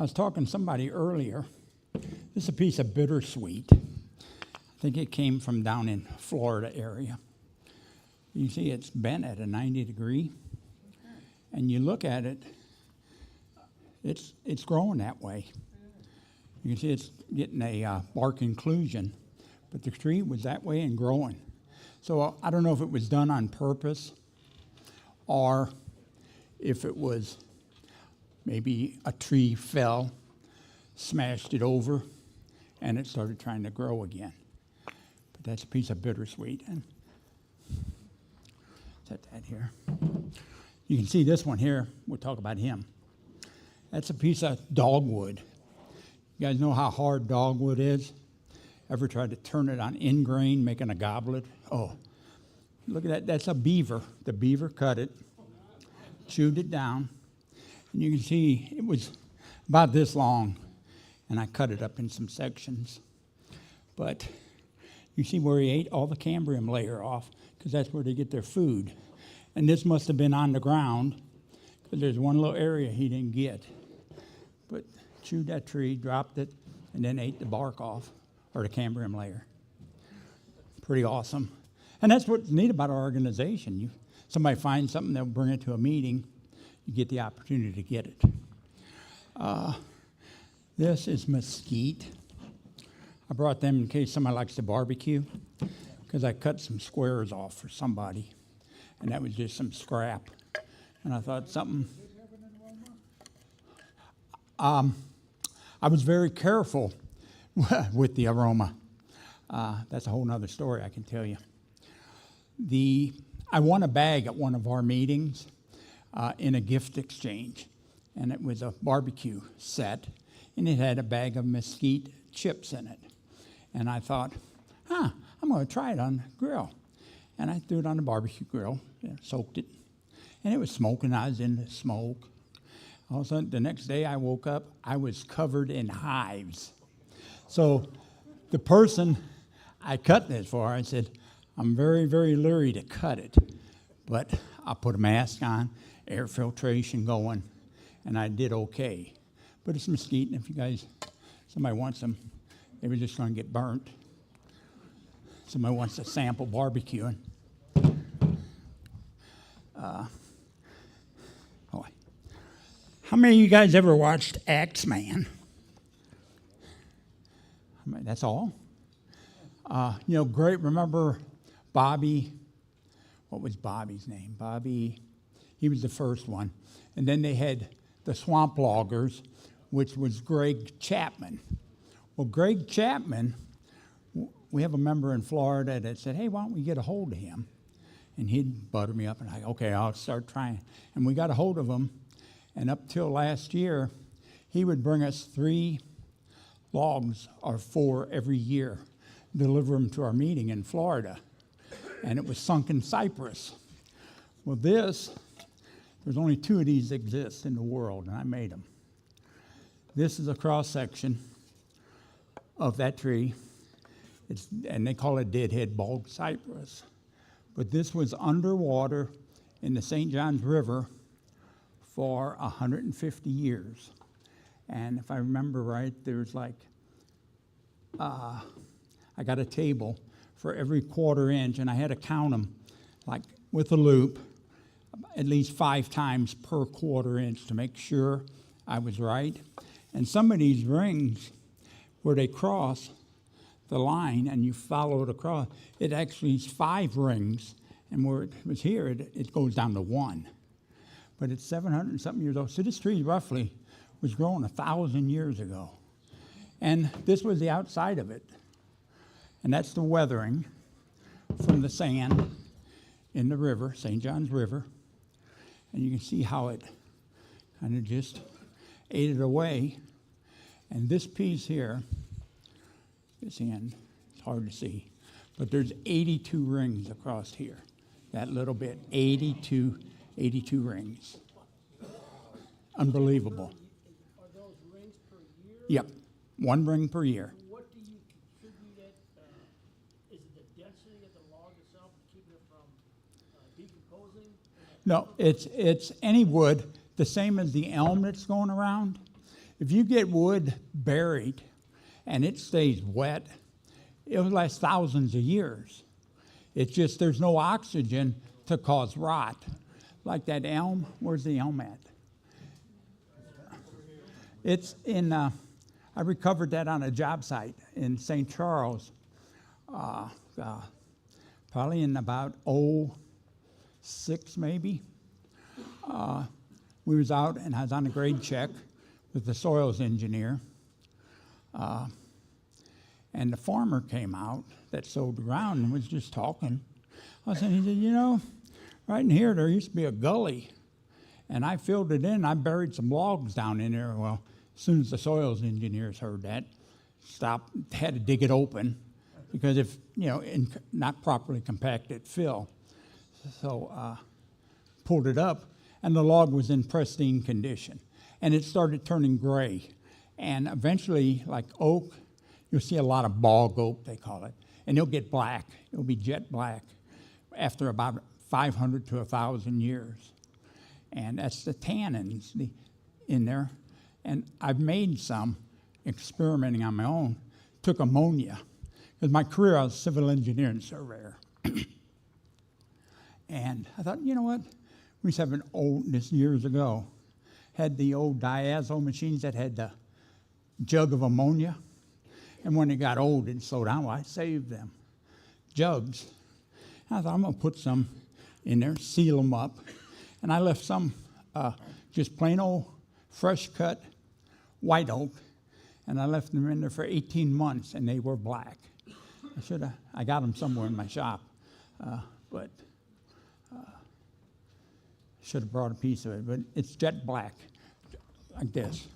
was talking to somebody earlier. This is a piece of bittersweet. I think it came from down in Florida area. You see it's bent at a 90 degree. And you look at it, it's growing that way. You can see it's getting a bark inclusion, but the tree was that way and growing. So I don't know if it was done on purpose or if it was maybe a tree fell, smashed it over, and it started trying to grow again. But that's a piece of bittersweet. And set that here. You can see this one here. We'll talk about him. That's a piece of dogwood. You guys know how hard dogwood is? Ever tried to turn it on ingrain, making a goblet? Oh, look at that. That's a beaver. The beaver cut it, chewed it down, and you can see it was about this long, and I cut it up in some sections. But you see where he ate all the cambium layer off, because that's where they get their food. And this must have been on the ground, because there's one little area he didn't get. But chewed that tree, dropped it, and then ate the bark off, or the cambium layer. Pretty awesome. And that's what's neat about our organization. Somebody finds something, they'll bring it to a meeting, you get the opportunity to get it. This is mesquite. I brought them in case somebody likes to barbecue, because I cut some squares off for somebody, and that was just some scrap. And I thought something. I was very careful with the aroma. That's a whole nother story I can tell you. I won a bag at one of our meetings in a gift exchange, and it was a barbecue set, and it had a bag of mesquite chips in it. And I thought, I'm going to try it on the grill. And I threw it on the barbecue grill, soaked it, and it was smoking. I was in the smoke. All of a sudden, the next day I woke up, I was covered in hives. So the person I cut this for, I said, I'm very, very leery to cut it, but I put a mask on, air filtration going, and I did okay. But it's mesquite, and if somebody wants them, they were just going to get burnt. Somebody wants to sample barbecuing. How many of you guys ever watched Axeman? That's all? Great. Remember Bobby? What was Bobby's name? Bobby, he was the first one. And then they had the Swamp Loggers, which was Greg Chapman. Well, Greg Chapman we have a member in Florida that said, hey, why don't we get a hold of him? And he'd butter me up, and okay, I'll start trying. And we got a hold of him, and up till last year, he would bring us 3 logs or 4 every year, deliver them to our meeting in Florida. And it was sunken cypress. Well, there's only 2 of these that exist in the world, and I made them. This is a cross-section of that tree, and they call it deadhead bog cypress. But this was underwater in the St. Johns River for 150 years. And if I remember right, there's like, I got a table for every 1/4 inch, and I had to count them like with a loop at least 5 times per 1/4 inch to make sure I was right. And some of these rings, where they cross the line and you follow it across, it actually is 5 rings, and where it was here, it goes down to 1. But it's 700 and something years old. So this tree roughly was grown 1,000 years ago. And this was the outside of it. And that's the weathering from the sand in the river, St. Johns River. And you can see how it kind of just ate it away. And this piece here, this end, it's hard to see, but there's 82 rings across here. That little bit, 82 rings. Unbelievable. Are those rings per year? Yep, 1 ring per year. What do you contribute it? Is it the density of the log itself, keeping it from decomposing? No, it's any wood, the same as the elm that's going around. If you get wood buried and it stays wet, it'll last thousands of years. It's just there's no oxygen to cause rot. Like that elm, where's the elm at? It's in, I recovered that on a job site in St. Charles, probably in about 2006 maybe. We was out and I was on a grade check with the soils engineer. And the farmer came out that sowed the ground and was just talking. He said, you know, right in here there used to be a gully. And I filled it in. I buried some logs down in there. Well, as soon as the soils engineers heard that, stopped, had to dig it open because if, you know, not properly compacted fill. So pulled it up, and the log was in pristine condition. And it started turning gray. And eventually, like oak, you'll see a lot of bog oak, they call it. And it'll get black. It'll be jet black after about 500 to 1,000 years. And that's the tannins in there. And I've made some experimenting on my own. Took ammonia. Because my career, I was a civil engineer and surveyor. And I thought, you know what? We used to have an old, this years ago, had the old diazo machines that had the jug of ammonia. And when it got old, it slowed down. Well, I saved them. Jugs. And I thought, I'm going to put some in there, seal them up. And I left some just plain old fresh cut white oak. And I left them in there for 18 months, and they were black. I got them somewhere in my shop, but should have brought a piece of it. But it's jet black, like this.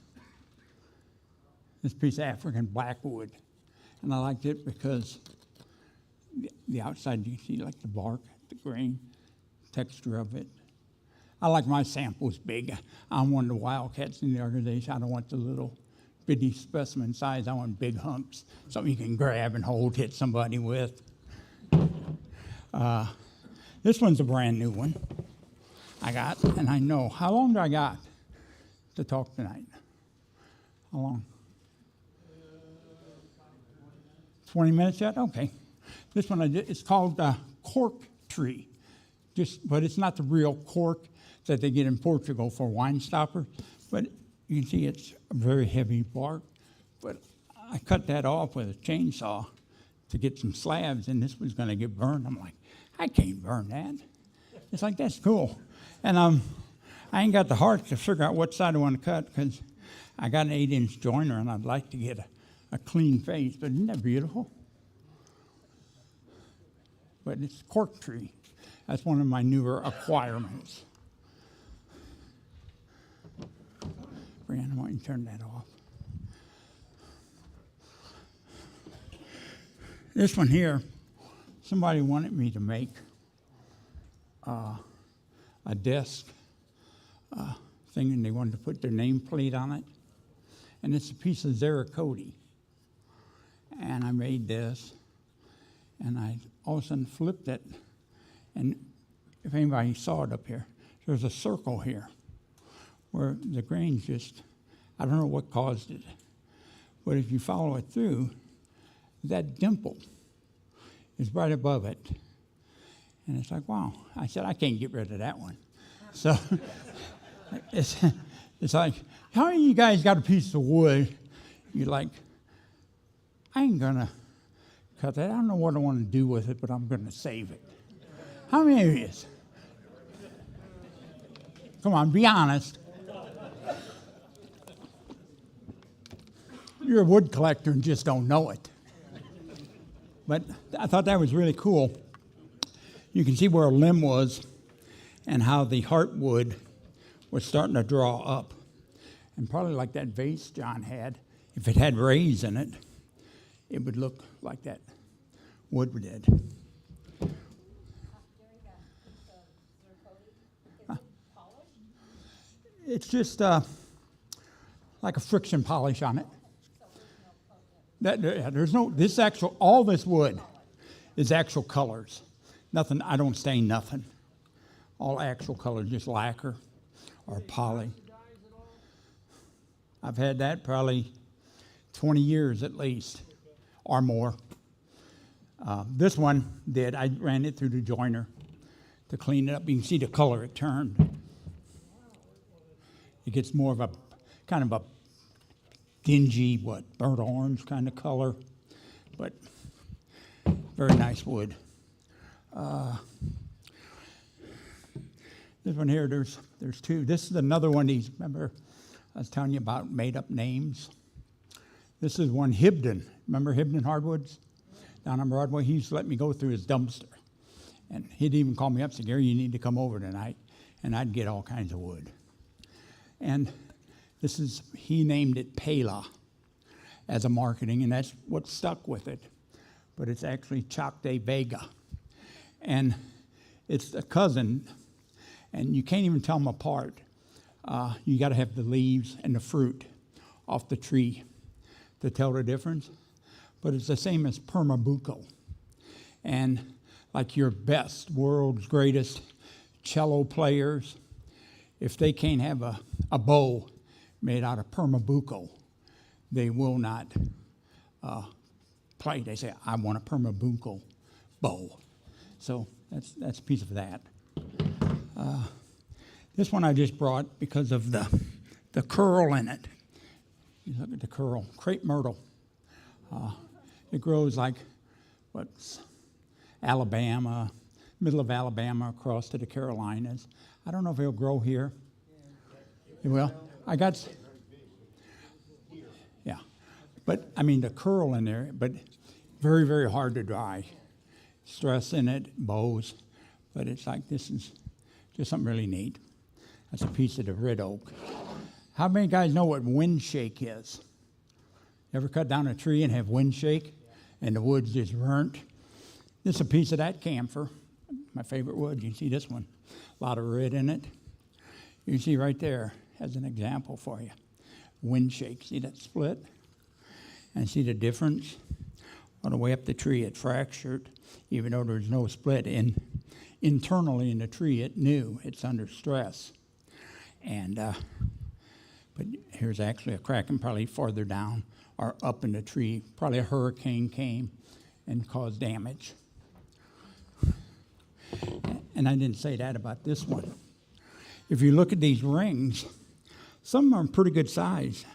This piece of African blackwood. And I liked it because the outside, you can see like the bark, the grain, texture of it. I like my samples big. I'm one of the wildcats in the organization. I don't want the little bitty specimen size. I want big humps, something you can grab and hold, hit somebody with. This one's a brand new one I got, and I know. How long do I got to talk tonight? How long? 20 minutes yet? Okay. This one it's called cork tree, but it's not the real cork that they get in Portugal for wine stopper. But you can see it's a very heavy bark. But I cut that off with a chainsaw to get some slabs, and this was going to get burned. I'm like, I can't burn that. It's like, that's cool. And I ain't got the heart to figure out what side I want to cut because I got an 8-inch joiner, and I'd like to get a clean face. But isn't that beautiful? but it's cork tree. That's one of my newer acquirements. Brianna, why don't you turn that off? This one here, somebody wanted me to make a desk thing, and they wanted to put their nameplate on it. And it's a piece of Zeracody. And I made this, and I all of a sudden flipped it, and if anybody saw it up here, there's a circle here where the grain's just, I don't know what caused it, but if you follow it through, that dimple is right above it. And it's like, wow. I said, I can't get rid of that one. So it's like, how many of you guys got a piece of wood? You're like, I ain't gonna cut that. I don't know what I want to do with it, but I'm gonna save it. How many of you? Come on, be honest. You're a wood collector and just don't know it. But I thought that was really cool. You can see where a limb was and how the heartwood was starting to draw up. And probably like that vase John had, if it had rays in it, it would look like that wood did. It's just like a friction polish on it. There's no, this actual, all this wood is actual colors. Nothing, I don't stain nothing. All actual colors, just lacquer or poly. I've had that probably 20 years at least, or more. This one did, I ran it through the joiner to clean it up. You can see the color it turned. It gets more of a, kind of a dingy, burnt orange kind of color, but very nice wood. This one here, there's two. This is another one of these, remember I was telling you about made up names? This is one Hibden. Remember Hibden Hardwoods? Down on Broadway, he used to let me go through his dumpster. And he'd even call me up and say, Gary, you need to come over tonight. And I'd get all kinds of wood. And this is, he named it Pela as a marketing, and that's what stuck with it. But it's actually Choc de Vega. And it's a cousin, and you can't even tell them apart. You got to have the leaves and the fruit off the tree to tell the difference. But it's the same as Permabuco. And like your best, world's greatest cello players, if they can't have a bow made out of Permabuco, they will not play. They say, I want a Permabuco bow. So that's a piece of that. This one I just brought because of the curl in it. You look at the curl, crepe myrtle. It grows like, Alabama, middle of Alabama across to the Carolinas. I don't know if it'll grow here. It will? Yeah. But, I mean, the curl in there, but very, very hard to dry. Stress in it, bows. But it's like, this is just something really neat. That's a piece of the red oak. How many guys know what wind shake is? Ever cut down a tree and have wind shake and the wood's just burnt? This is a piece of that camphor, my favorite wood. You can see this one, a lot of red in it. You can see right there as an example for you. Wind shake, see that split? And see the difference? On the way up the tree, it fractured, even though there's no split. Internally in the tree, it knew it's under stress. And, but here's actually a crack, and probably farther down or up in the tree. Probably a hurricane came and caused damage. And I didn't say that about this one. If you look at these rings, some are pretty good size.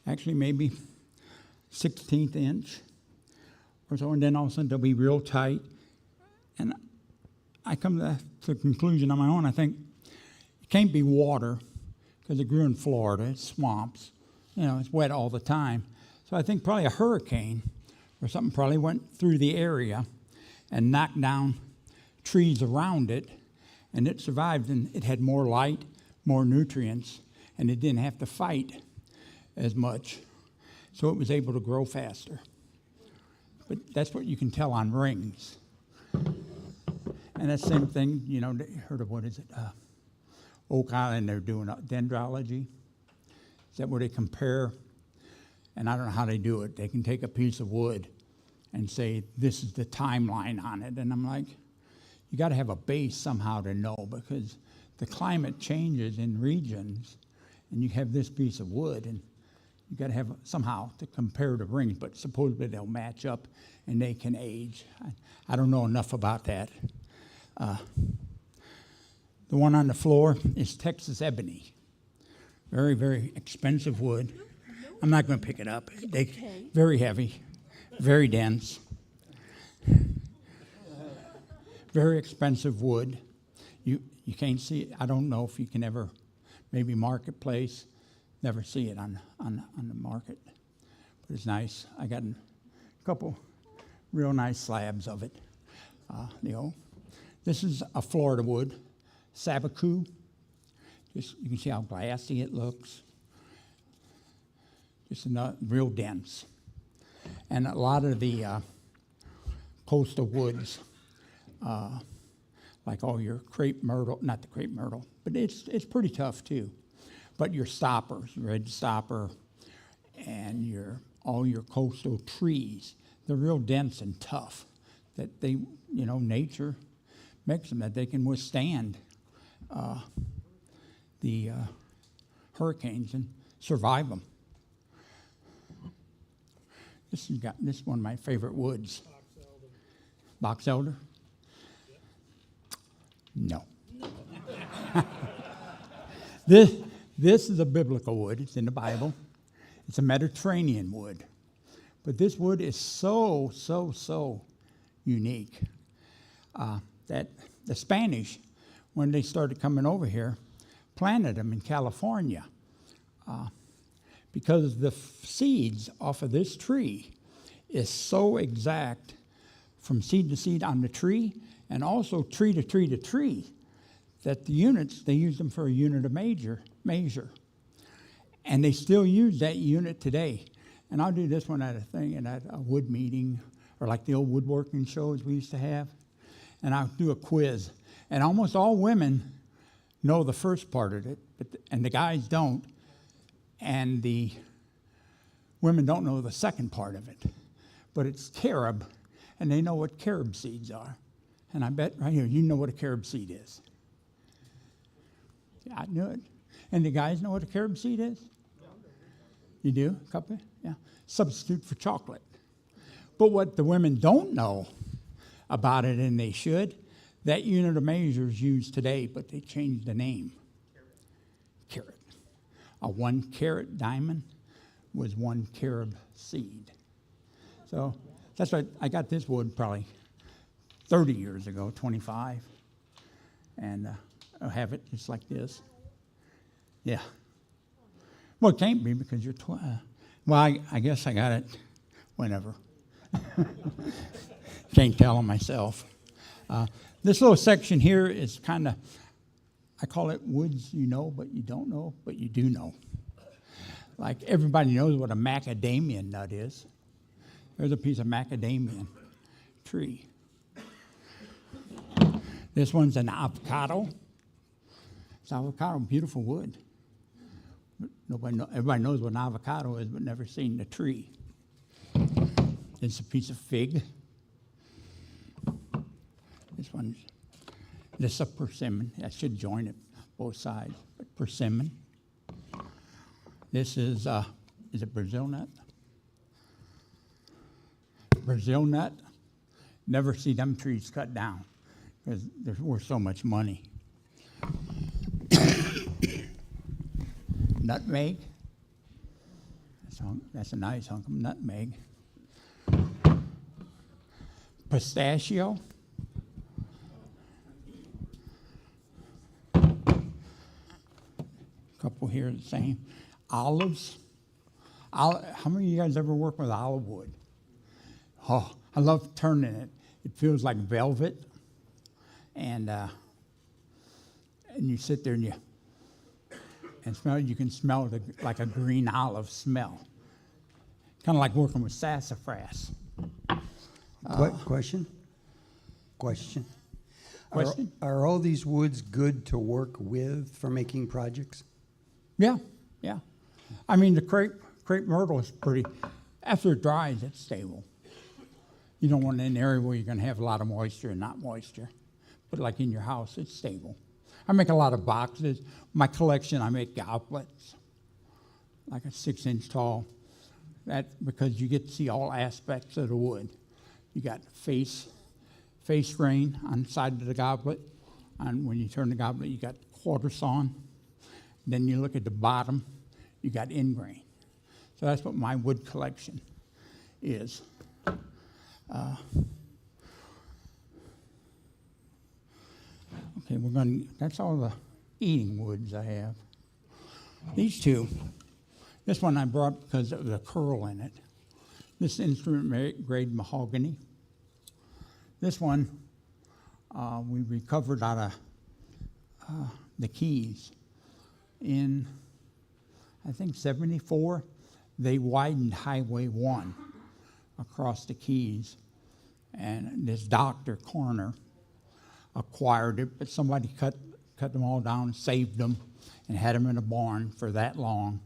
Actually, maybe 16th inch or so, and then all of a sudden they'll be real tight. And I come to the conclusion on my own, I think it can't be water because it grew in Florida, it's swamps, it's wet all the time. So I think probably a hurricane or something probably went through the area and knocked down trees around it, and it survived, and it had more light, more nutrients, and it didn't have to fight as much, so it was able to grow faster. But that's what you can tell on rings. And that same thing, you know, you heard of what is it? Oak Island, they're doing dendrology. Is that where they compare? And I don't know how they do it. They can take a piece of wood and say, this is the timeline on it. And I'm like, you got to have a base somehow to know, because the climate changes in regions, and you have this piece of wood, and you got to have somehow to compare the rings, but supposedly they'll match up and they can age. I don't know enough about that. The one on the floor is Texas ebony. Very, very expensive wood. I'm not going to pick it up. Very heavy, very dense. Very expensive wood. You can't see it. I don't know if you can ever, maybe marketplace, never see it on the market. But it's nice. I got a couple real nice slabs of it. This is a Florida wood, Sabaku. Just, you can see how glassy it looks. Just real dense. And a lot of the coastal woods, like all your crepe myrtle, not the crepe myrtle, but it's pretty tough too. But your stoppers, red stopper, and all your coastal trees, they're real dense and tough. That they, you know, nature makes them that they can withstand the hurricanes and survive them. This is one of my favorite woods. Box elder? No. This is a biblical wood. It's in the Bible. It's a Mediterranean wood. But this wood is so unique that the Spanish, when they started coming over here, planted them in California because the seeds off of this tree is so exact from seed to seed on the tree, and also tree to tree to tree, that the units, they use them for a unit of measure. And they still use that unit today. And I'll do this one at a wood meeting, or like the old woodworking shows we used to have. And I'll do a quiz. And almost all women know the first part of it, and the guys don't. And the women don't know the second part of it. But it's carob, and they know what carob seeds are. And I bet right here, you know what a carob seed is. Yeah, I knew it. And the guys know what a carob seed is? You do? A couple? Yeah. Substitute for chocolate. But what the women don't know about it, and they should, that unit of measure is used today, but they changed the name. Carat. A 1 carat diamond was 1 carob seed. So that's why I got this wood probably 30 years ago, 25. And I'll have it just like this. Yeah. Well, it can't be because you're 12. Well, I guess I got it whenever. Can't tell them myself. This little section here is kind of, I call it woods you know, but you don't know, but you do know. Like everybody knows what a macadamia nut is. There's a piece of macadamia tree. This one's an avocado. It's avocado, beautiful wood. Everybody knows what an avocado is, but never seen the tree. It's a piece of fig. This is a persimmon. I should join it both sides, but persimmon. This is it Brazil nut? Brazil nut. Never see them trees cut down because they're worth so much money. Nutmeg. That's a nice hunk of nutmeg. Pistachio. Couple here the same. Olives. How many of you guys ever work with olive wood? Oh, I love turning it. It feels like velvet. and you sit there and smell. You can smell like a green olive smell, kind of like working with sassafras. Question? Question? Question? Are all these woods good to work with for making projects? Yeah, yeah. I mean, the crepe myrtle is pretty. After it dries, it's stable. You don't want it in an area where you're going to have a lot of moisture and not moisture. But like in your house, it's stable. I make a lot of boxes. My collection, I make goblets, like a 6-inch tall. That's because you get to see all aspects of the wood. You got face grain on the side of the goblet. And when you turn the goblet, you got quarter sawn. Then you look at the bottom, you got end grain. So that's what my wood collection is. Okay, that's all the eating woods I have. These two, this one I brought because of the curl in it. This instrument grade mahogany. This one we recovered out of the Keys. In, I think, 74, they widened Highway 1 across the Keys. And this Dr. Corner acquired it, but somebody cut them all down, saved them, and had them in a barn for that long.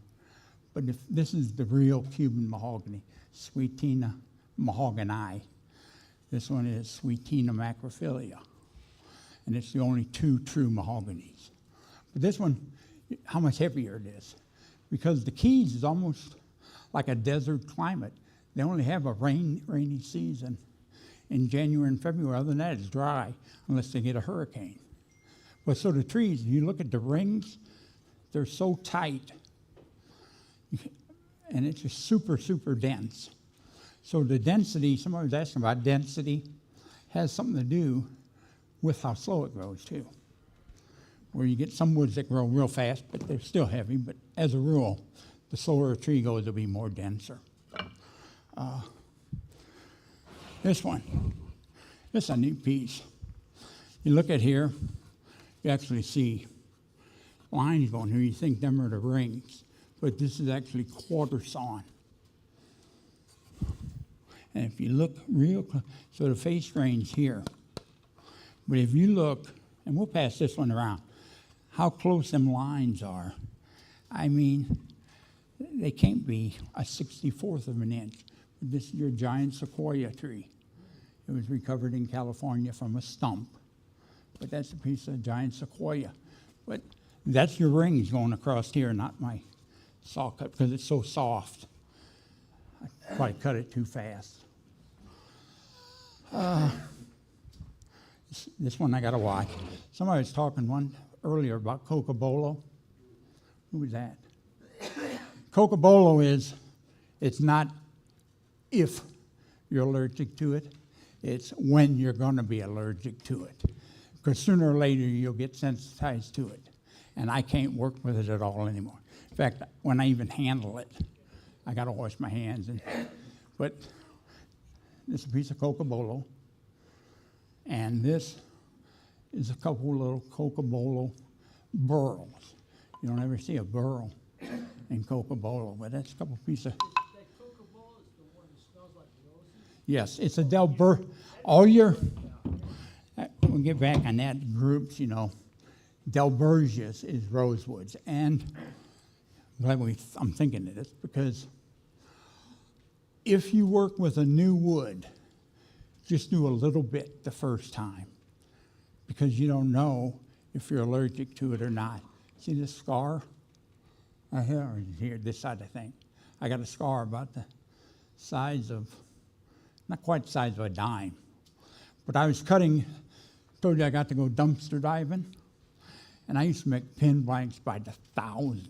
But if this is the real Cuban mahogany, Sweetina mahogany. This one is Sweetina macrophylla. And it's the only two true mahoganies. But this one, how much heavier it is. Because the Keys is almost like a desert climate. They only have a rainy season in January and February. Other than that, it's dry unless they get a hurricane. But so the trees, you look at the rings, they're so tight. And it's just super, super dense. So the density, somebody was asking about density, has something to do with how slow it grows too. Where you get some woods that grow real fast, but they're still heavy, but as a rule, the slower a tree goes, it'll be more denser. This one, this is a neat piece. You look at here, you actually see lines going here. You think them are the rings, but this is actually quarter sawn. And if you look real close, so the face grain's here. But if you look, and we'll pass this one around, how close them lines are. I mean, they can't be a 64th of an inch. This is your giant sequoia tree. It was recovered in California from a stump. But that's a piece of giant sequoia. But that's your rings going across here, not my saw cut, because it's so soft. I probably cut it too fast. This one I got to watch. Somebody was talking earlier about cocobolo. Who was that? Cocobolo it's not if you're allergic to it, it's when you're going to be allergic to it. Because sooner or later you'll get sensitized to it. And I can't work with it at all anymore. In fact, when I even handle it, I got to wash my hands. But this is a piece of cocobolo. And this is a couple little cocobolo burls. You don't ever see a burl in cocobolo, but that's a couple pieces of... That cocobolo is the one that smells like roses? Yes, it's a Delbert. All your... We'll get back on that groups, Delbergias is rosewoods. And I'm thinking of this because if you work with a new wood, just do a little bit the first time because you don't know if you're allergic to it or not. See this scar? Right here, or here, this side, I think. I got a scar about the size of, not quite the size of a dime. But I was cutting, told you I got to go dumpster diving, and I used to make pin blanks by the thousands.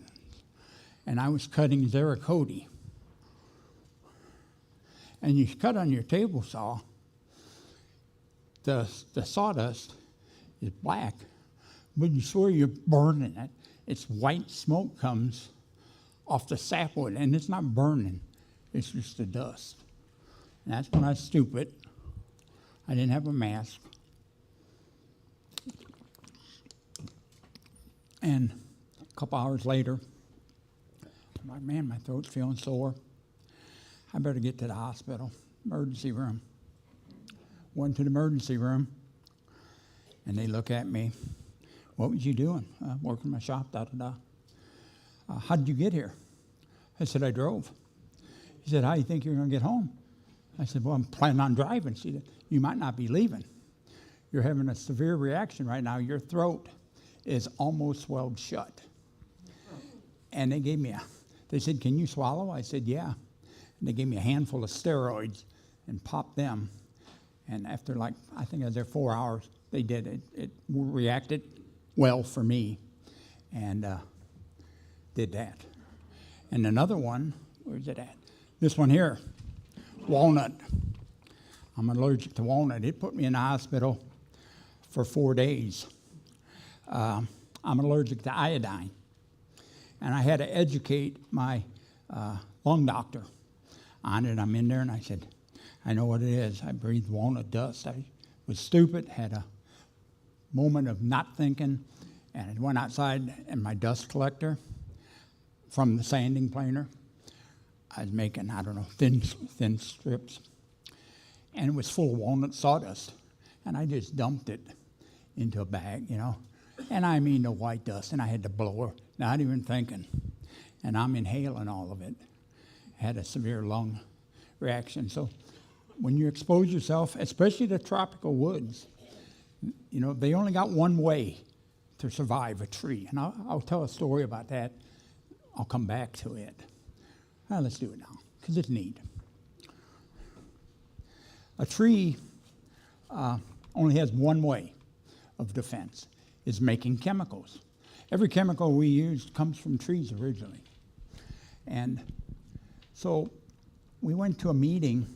And I was cutting Zeracody. And you cut on your table saw, the sawdust is black, but you swear you're burning it. It's white smoke comes off the sapwood, and it's not burning. It's just the dust. And that's when I was stupid. I didn't have a mask. And a couple hours later, I'm like, man, my throat's feeling sore. I better get to the hospital, emergency room. Went to the emergency room, and they look at me. What was you doing? Working my shop, da-da-da. How did you get here? I said, I drove. He said, how do you think you're going to get home? I said, well, I'm planning on driving. She said, you might not be leaving. You're having a severe reaction right now. Your throat is almost swelled shut. And they gave me they said, can you swallow? I said, yeah. And they gave me a handful of steroids and popped them. And after I think I was there 4 hours, they did it. It reacted well for me and did that. And another one, where's it at? This one here, walnut. I'm allergic to walnut. It put me in the hospital for 4 days. I'm allergic to iodine. And I had to educate my lung doctor on it. I'm in there and I said, I know what it is. I breathed walnut dust. I was stupid, had a moment of not thinking, and I went outside and my dust collector from the sanding planer, I was making, I don't know, thin strips. And it was full of walnut sawdust. And I just dumped it into a bag, you know. And I mean the white dust, and I had to blow her, not even thinking. And I'm inhaling all of it. Had a severe lung reaction. So when you expose yourself, especially to tropical woods, you know, they only got one way to survive a tree. And I'll tell a story about that. I'll come back to it. Well, let's do it now, because it's neat. A tree only has one way of defense, is making chemicals. Every chemical we use comes from trees originally. And so we went to a meeting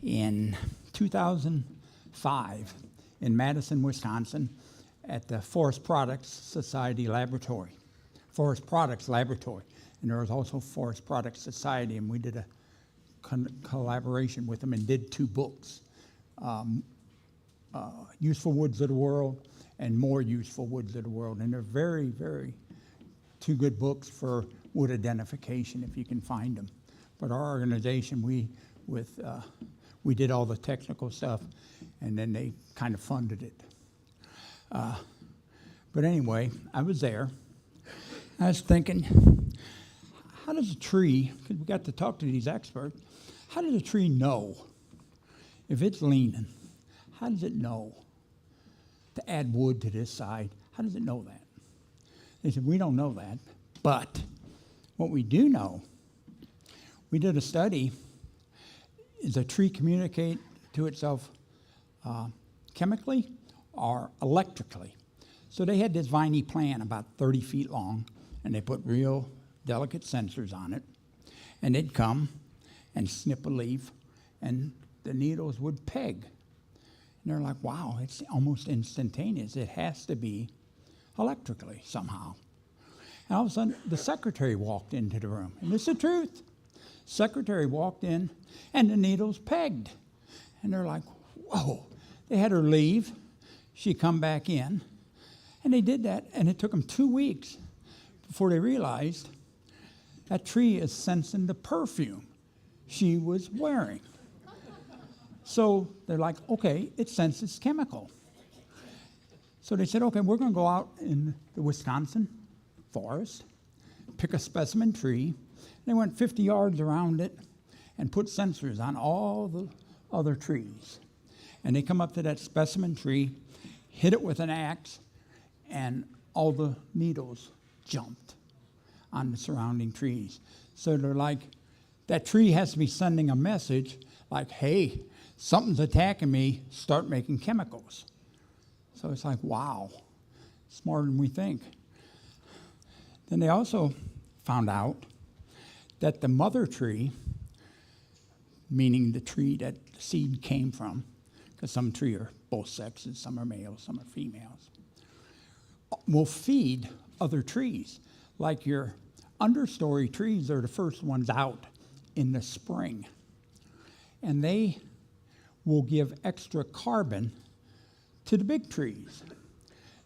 in 2005 in Madison, Wisconsin, at the Forest Products Society Laboratory, Forest Products Laboratory. And there was also Forest Products Society, and we did a collaboration with them and did 2 books, Useful Woods of the World and More Useful Woods of the World. And they're very, very 2 good books for wood identification if you can find them. But our organization, we did all the technical stuff, and then they kind of funded it. But anyway, I was there. I was thinking, how does a tree, because we got to talk to these experts, how does a tree know if it's leaning? How does it know to add wood to this side? How does it know that? They said, we don't know that, but what we do know, we did a study, is a tree communicate to itself chemically or electrically? So they had this viney plant about 30 feet long, and they put real delicate sensors on it, and they'd come and snip a leaf, and the needles would peg. And they're like, wow, it's almost instantaneous. It has to be electrically somehow. And all of a sudden, the secretary walked into the room, and this is the truth. Secretary walked in, and the needles pegged. And they're like, whoa. They had her leave. She come back in, and they did that, and it took them 2 weeks before they realized that tree is sensing the perfume she was wearing. So they're like, okay, it senses chemical. So they said, okay, we're going to go out in the Wisconsin forest, pick a specimen tree. They went 50 yards around it and put sensors on all the other trees. And they come up to that specimen tree, hit it with an axe, and all the needles jumped on the surrounding trees. So they're like, that tree has to be sending a message like, hey, something's attacking me, start making chemicals. So it's like, wow, smarter than we think. Then they also found out that the mother tree, meaning the tree that the seed came from, because some trees are both sexes, some are males, some are females, will feed other trees. Like your understory trees are the first ones out in the spring. And they will give extra carbon to the big trees.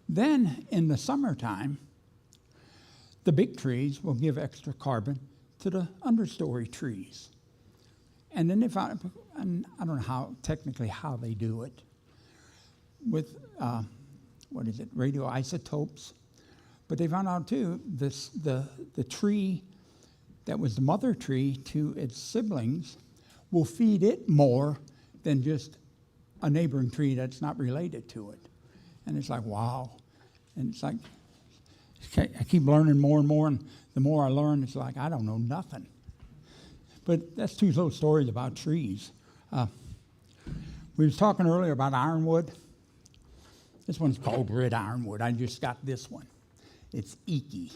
Then in the summertime, the big trees will give extra carbon to the understory trees. And then they found, and I don't know how technically how they do it, with radioisotopes. But they found out too, the tree that was the mother tree to its siblings will feed it more than just a neighboring tree that's not related to it. And it's like, wow. And it's like, I keep learning more and more, and the more I learn, it's like, I don't know nothing. But that's two little stories about trees. We was talking earlier about ironwood. This one's called red ironwood. I just got this one. It's Iki.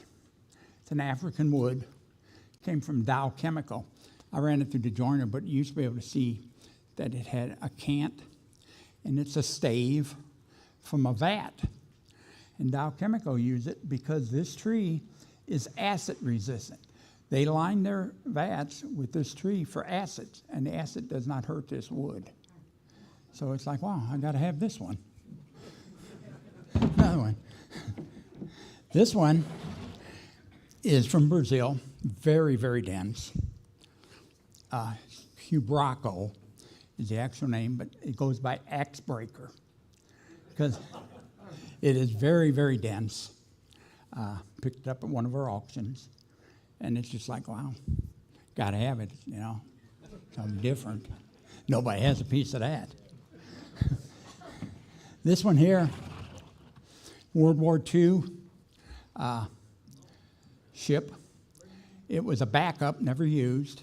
It's an African wood. Came from Dow Chemical. I ran it through the joiner, but you used to be able to see that it had a cant, and it's a stave from a vat. And Dow Chemical used it because this tree is acid resistant. They line their vats with this tree for acids, and the acid does not hurt this wood. So it's like, wow, I got to have this one. Another one. This one is from Brazil, very, very dense. Hubraco is the actual name, but it goes by axe breaker because it is very, very dense. Picked it up at one of our auctions, and it's just like, wow, got to have it, you know, something different. Nobody has a piece of that. This one here, World War II ship. It was a backup, never used.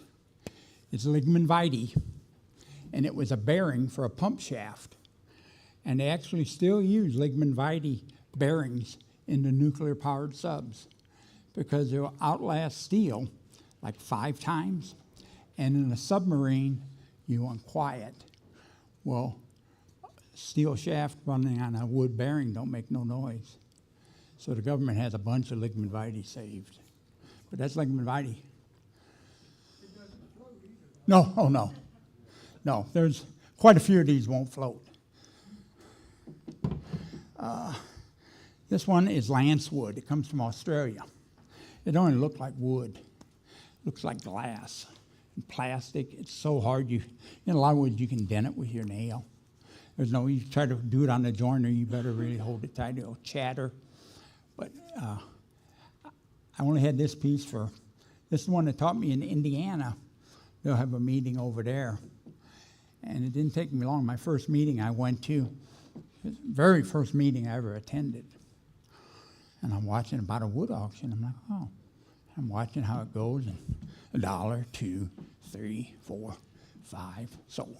It's ligament vitae, and it was a bearing for a pump shaft. And they actually still use ligament vitae bearings in the nuclear-powered subs because they'll outlast steel like 5 times, and in a submarine, you want quiet. Well, steel shaft running on a wood bearing don't make no noise. So the government has a bunch of ligament vitae saved. But that's ligament vitae. No, oh no. No, there's quite a few of these won't float. This one is lance wood. It comes from Australia. It don't even look like wood. It looks like glass and plastic. It's so hard. In a lot of wood, you can dent it with your nail. There's no, you try to do it on the joiner, you better really hold it tight. It'll chatter. But I only had this piece for, this is the one that taught me in Indiana. They'll have a meeting over there. And it didn't take me long. My first meeting I went to, the very first meeting I ever attended. And I'm watching about a wood auction. I'm like, oh. I'm watching how it goes. And $1, $2, $3, $4, $5, sold.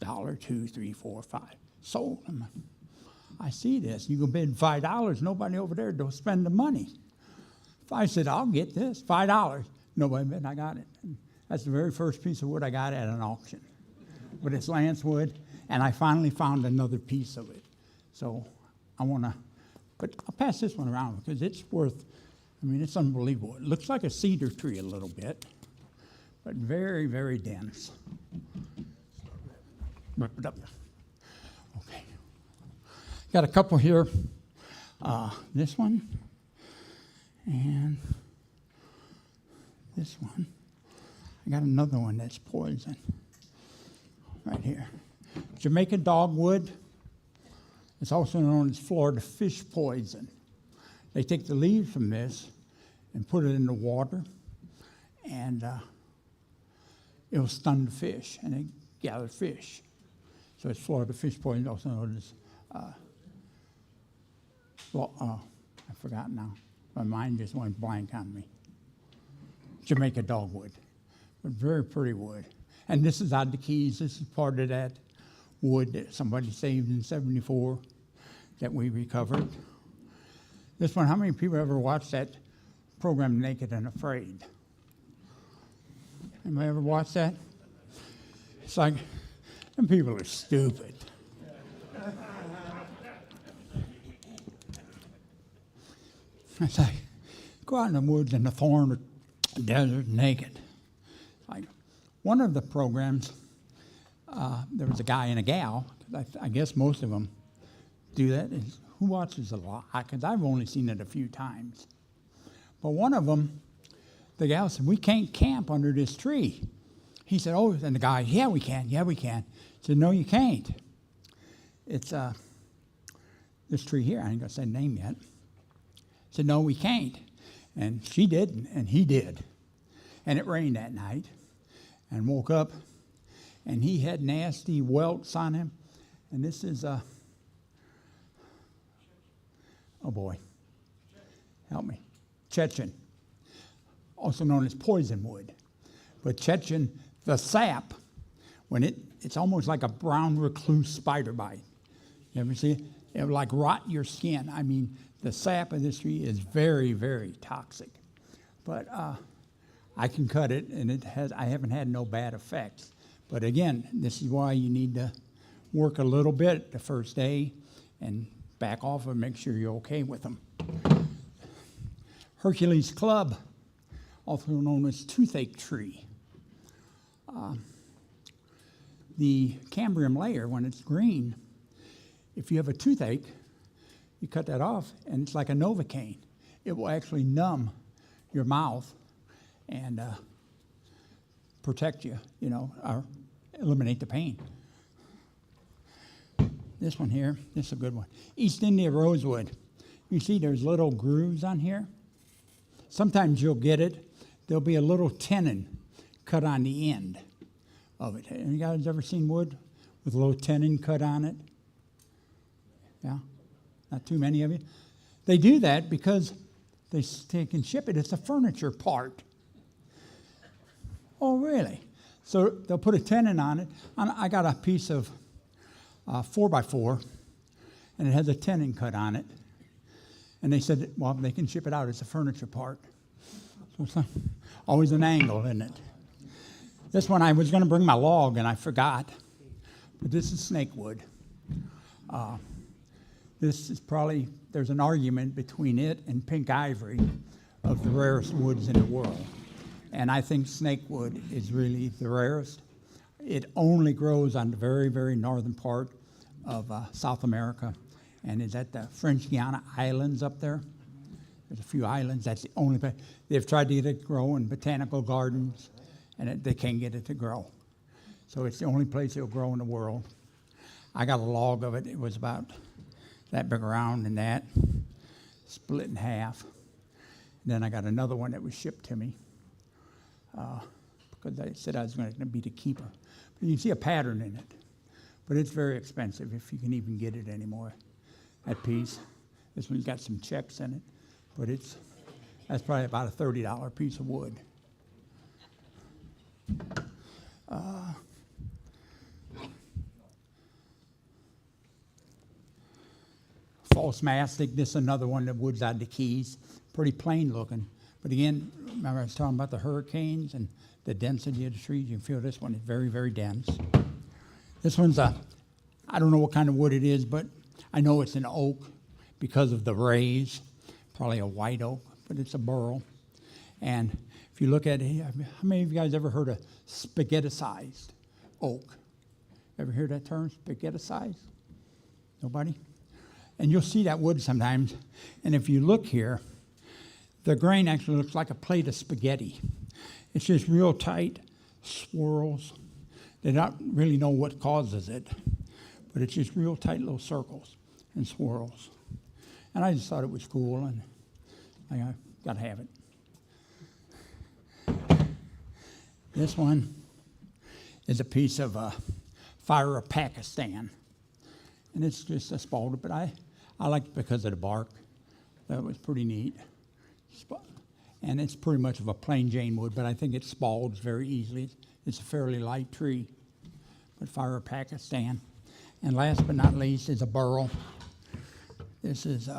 $1, $2, $3, $4, $5, sold. I'm like, I see this. You go bid $5. Nobody over there don't spend the money. If I said, I'll get this, $5. Nobody bid. I got it. And that's the very first piece of wood I got at an auction. But it's lance wood, and I finally found another piece of it. So I want to, but I'll pass this one around because it's worth, I mean, it's unbelievable. It looks like a cedar tree a little bit, but very, very dense. Rip it up. Okay. Got a couple here. This one and this one. I got another one that's poison right here. Jamaican dogwood. It's also known as Florida fish poison. They take the leaves from this and put it in the water, and it'll stun the fish, and they gather fish. So it's Florida fish poison, also known as, I forgot now. My mind just went blank on me. Jamaica dogwood, but very pretty wood. And this is out of the Keys. This is part of that wood that somebody saved in '74 that we recovered. This one, how many people ever watched that program, Naked and Afraid? Anybody ever watched that? It's like, them people are stupid. It's like, go out in the woods in the thorn or desert naked. Like, one of the programs, there was a guy and a gal, I guess most of them do that, is who watches a lot, because I've only seen it a few times. But one of them, the gal said, we can't camp under this tree. He said, oh, and the guy, yeah, we can. He said, no, you can't. It's this tree here. I ain't gonna say the name yet. He said, no, we can't. And she didn't, and he did. And it rained that night, and woke up, and he had nasty welts on him. And this is oh boy, help me, Chechen, also known as poison wood. But Chechen, the sap, when it's almost like a brown recluse spider bite. You ever see it? It would like rot your skin. I mean, the sap of this tree is very, very toxic. But I can cut it, and I haven't had no bad effects. But again, this is why you need to work a little bit the first day and back off and make sure you're okay with them. Hercules Club, also known as toothache tree. The cambium layer, when it's green, if you have a toothache, you cut that off, and it's like a Novocaine. It will actually numb your mouth and protect you, or eliminate the pain. This one here, this is a good one. East India rosewood. You see there's little grooves on here. Sometimes you'll get it. There'll be a little tenon cut on the end of it. Have you guys ever seen wood with a little tenon cut on it? Yeah? Not too many of you? They do that because they can ship it. It's a furniture part. Oh, really? So they'll put a tenon on it. I got a piece of 4x4, and it has a tenon cut on it. And they said, well, they can ship it out. It's a furniture part. So it's always an angle, isn't it? This one, I was going to bring my log, and I forgot. But this is snake wood. This is probably, there's an argument between it and pink ivory of the rarest woods in the world. And I think snake wood is really the rarest. It only grows on the very, very northern part of South America, and is at the French Guiana Islands up there. There's a few islands. That's the only place. They've tried to get it to grow in botanical gardens, and they can't get it to grow. So it's the only place it'll grow in the world. I got a log of it. It was about that big around and that, split in half. And then I got another one that was shipped to me because I said I was going to be the keeper. But you can see a pattern in it. But it's very expensive if you can even get it anymore, that piece. This one's got some checks in it, but that's probably about a $30 piece of wood. False mastic, this is another one that wood's out of the Keys. Pretty plain looking. But again, remember I was talking about the hurricanes and the density of the trees. You can feel this one is very, very dense. This one's I don't know what kind of wood it is, but I know it's an oak because of the rays. Probably a white oak, but it's a burl. And if you look at it, how many of you guys ever heard of spaghetti-sized oak? Ever hear that term, spaghetti-sized? Nobody? And you'll see that wood sometimes. And if you look here, the grain actually looks like a plate of spaghetti. It's just real tight swirls. They don't really know what causes it, but it's just real tight little circles and swirls. And I just thought it was cool, and I got to have it. This one is a piece of fire of Pakistan. And it's just a spalder, but I like it because of the bark. That was pretty neat. And it's pretty much of a plain Jane wood, but I think it spalds very easily. It's a fairly light tree, but fire of Pakistan. And last but not least is a burl. This is,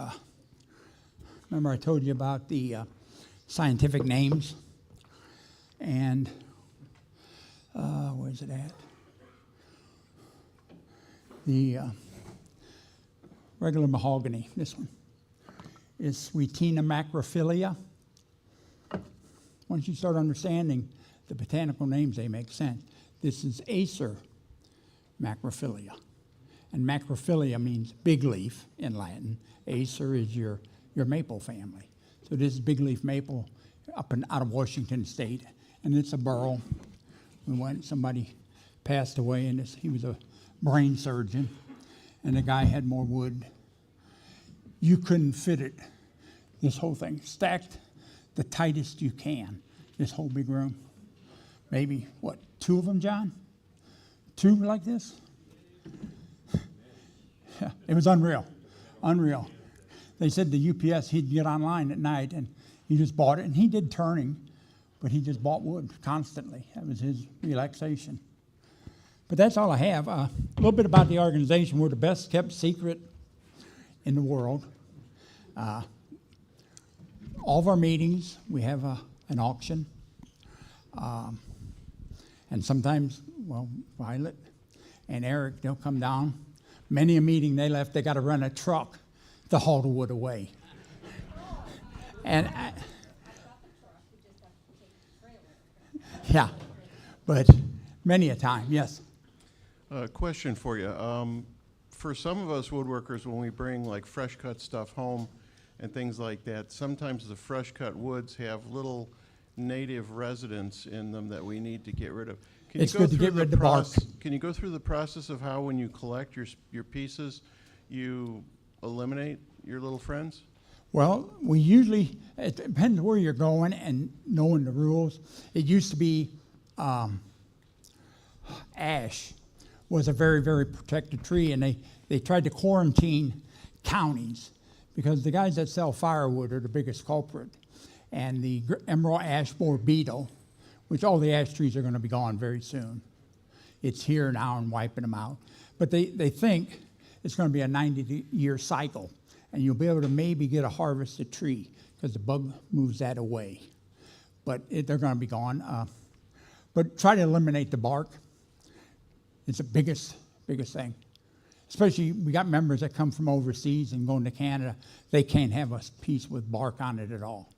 remember I told you about the scientific names? And where's it at? The regular mahogany, this one, is Sweetina macrophylla. Once you start understanding the botanical names, they make sense. This is Acer macrophylla. And macrophylla means big leaf in Latin. Acer is your maple family. So this is big leaf maple out of Washington State, and it's a burl. Somebody passed away, and he was a brain surgeon, and the guy had more wood. You couldn't fit it, this whole thing, stacked the tightest you can, this whole big room. Maybe, what, 2 of them, John? 2 like this? Yeah, it was unreal, unreal. They said the UPS, he'd get online at night, and he just bought it, and he did turning, but he just bought wood constantly. That was his relaxation. But that's all I have. A little bit about the organization. We're the best kept secret in the world. All of our meetings, we have an auction. And sometimes, well, Violet and Eric, they'll come down. Many a meeting they left, they got to run a truck to haul the wood away. And yeah, but many a time, yes. Question for you. For some of us woodworkers, when we bring like fresh cut stuff home and things like that, sometimes the fresh cut woods have little native residents in them that we need to get rid of. It's good to get rid of the bark. Can you go through the process of how, when you collect your pieces, you eliminate your little friends? Well, we usually, it depends where you're going and knowing the rules. It used to be ash was a very, very protected tree, and they tried to quarantine counties because the guys that sell firewood are the biggest culprit. And the emerald ash borer beetle, which all the ash trees are going to be gone very soon. It's here now and wiping them out. But they think it's going to be a 90-year cycle, and you'll be able to maybe get a harvested tree because the bug moves that away. But they're going to be gone. But try to eliminate the bark. It's the biggest thing. Especially, we got members that come from overseas and going to Canada. They can't have a piece with bark on it at all.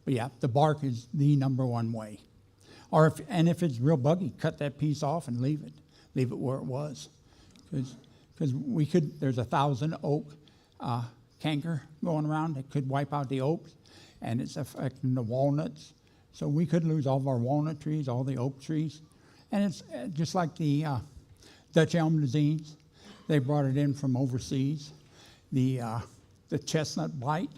But yeah, the bark is the #1 way. If it's real buggy, cut that piece off and leave it where it was. Because there's 1,000 oak canker going around that could wipe out the oaks, and it's affecting the walnuts. So we could lose all of our walnut trees, all the oak trees. And it's just like the Dutch elm disease. They brought it in from overseas. The chestnut blight.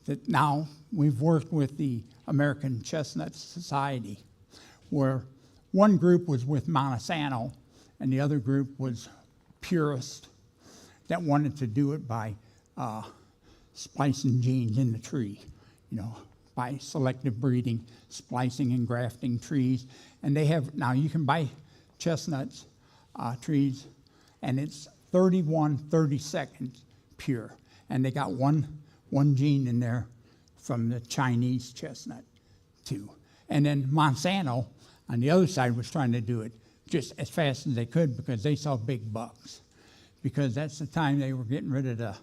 That now we've worked with the American Chestnut Society, where one group was with Monsanto and the other group was purist that wanted to do it by splicing genes in the tree, by selective breeding, splicing and grafting trees. And they have, now you can buy chestnuts trees, and it's 31/32 pure. And they got one gene in there from the Chinese chestnut too. And then Monsanto on the other side was trying to do it just as fast as they could because they saw big bucks. Because that's the time they were getting rid of the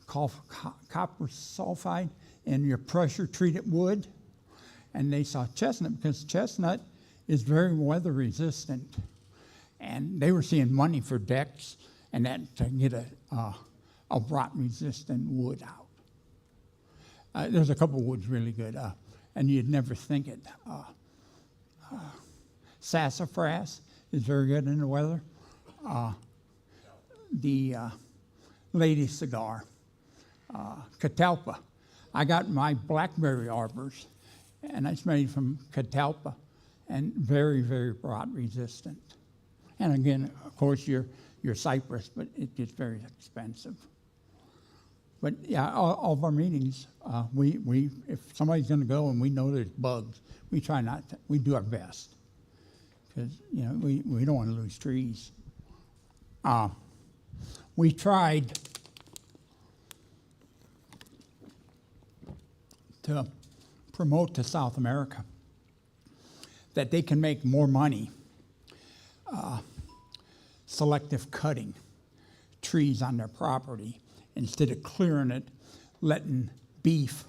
copper sulfide in your pressure treated wood. And they saw chestnut because chestnut is very weather resistant. And they were seeing money for decks and that to get a rot resistant wood out. There's a couple woods really good, and you'd never think it. Sassafras is very good in the weather. The lady cigar, catalpa. I got my blackberry arbors, and it's made from catalpa, and very, very rot resistant. And again, of course, your cypress, but it gets very expensive. But yeah, all of our meetings, if somebody's going to go and we know there's bugs, we try not to. We do our best because we don't want to lose trees. We tried to promote to South America that they can make more money selective cutting trees on their property instead of clearing it, letting beef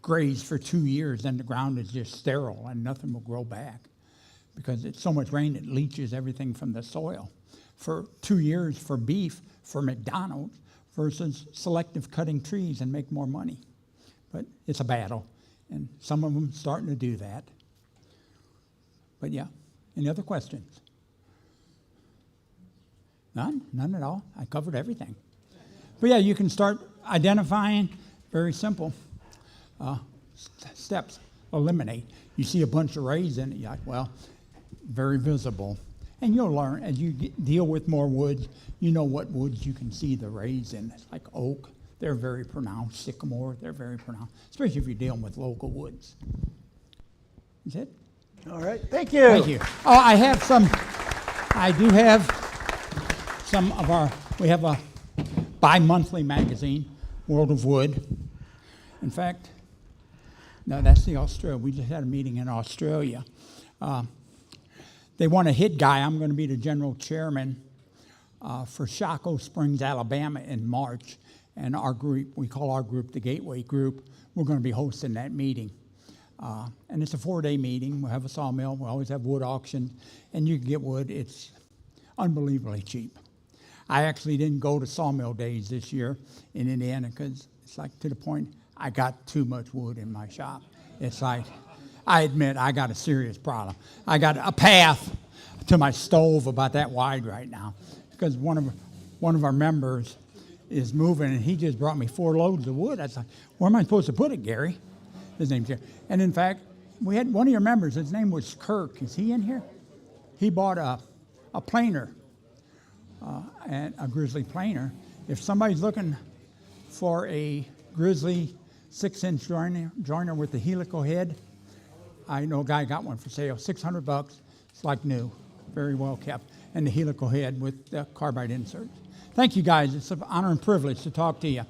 graze for 2 years, then the ground is just sterile and nothing will grow back because it's so much rain it leaches everything from the soil. for 2 years for beef for McDonald's versus selective cutting trees and make more money. But it's a battle, and some of them starting to do that. But yeah, any other questions? None? None at all? I covered everything. But yeah, you can start identifying, very simple, steps. Eliminate. You see a bunch of rays in it, you're like, well, very visible. And you'll learn, as you deal with more woods, you know what woods you can see the rays in. It's like oak, they're very pronounced. Sycamore, they're very pronounced, especially if you're dealing with local woods. Is it? All right, thank you. Thank you. Oh, I do have some of we have a bi-monthly magazine, World of Wood. In fact, no, that's the Australia. We just had a meeting in Australia. They want a hit guy. I'm going to be the general chairman for Chaco Springs, Alabama in March. And our group, we call our group the Gateway Group, we're going to be hosting that meeting. And it's a 4-day meeting. We'll have a sawmill. We always have wood auctions. And you can get wood. It's unbelievably cheap. I actually didn't go to sawmill days this year in Indiana because it's like to the point I got too much wood in my shop. It's like, I admit I got a serious problem. I got a path to my stove about that wide right now because one of our members is moving and he just brought me 4 loads of wood. I was like, where am I supposed to put it, Gary? His name's Gary. And in fact, we had one of your members, his name was Kirk. Is he in here? He bought a planer, and a grizzly planer. If somebody's looking for a grizzly 6-inch joiner with the helical head, I know a guy got one for sale, $600. It's like new, very well kept, and the helical head with the carbide inserts. Thank you guys. It's an honor and privilege to talk to you.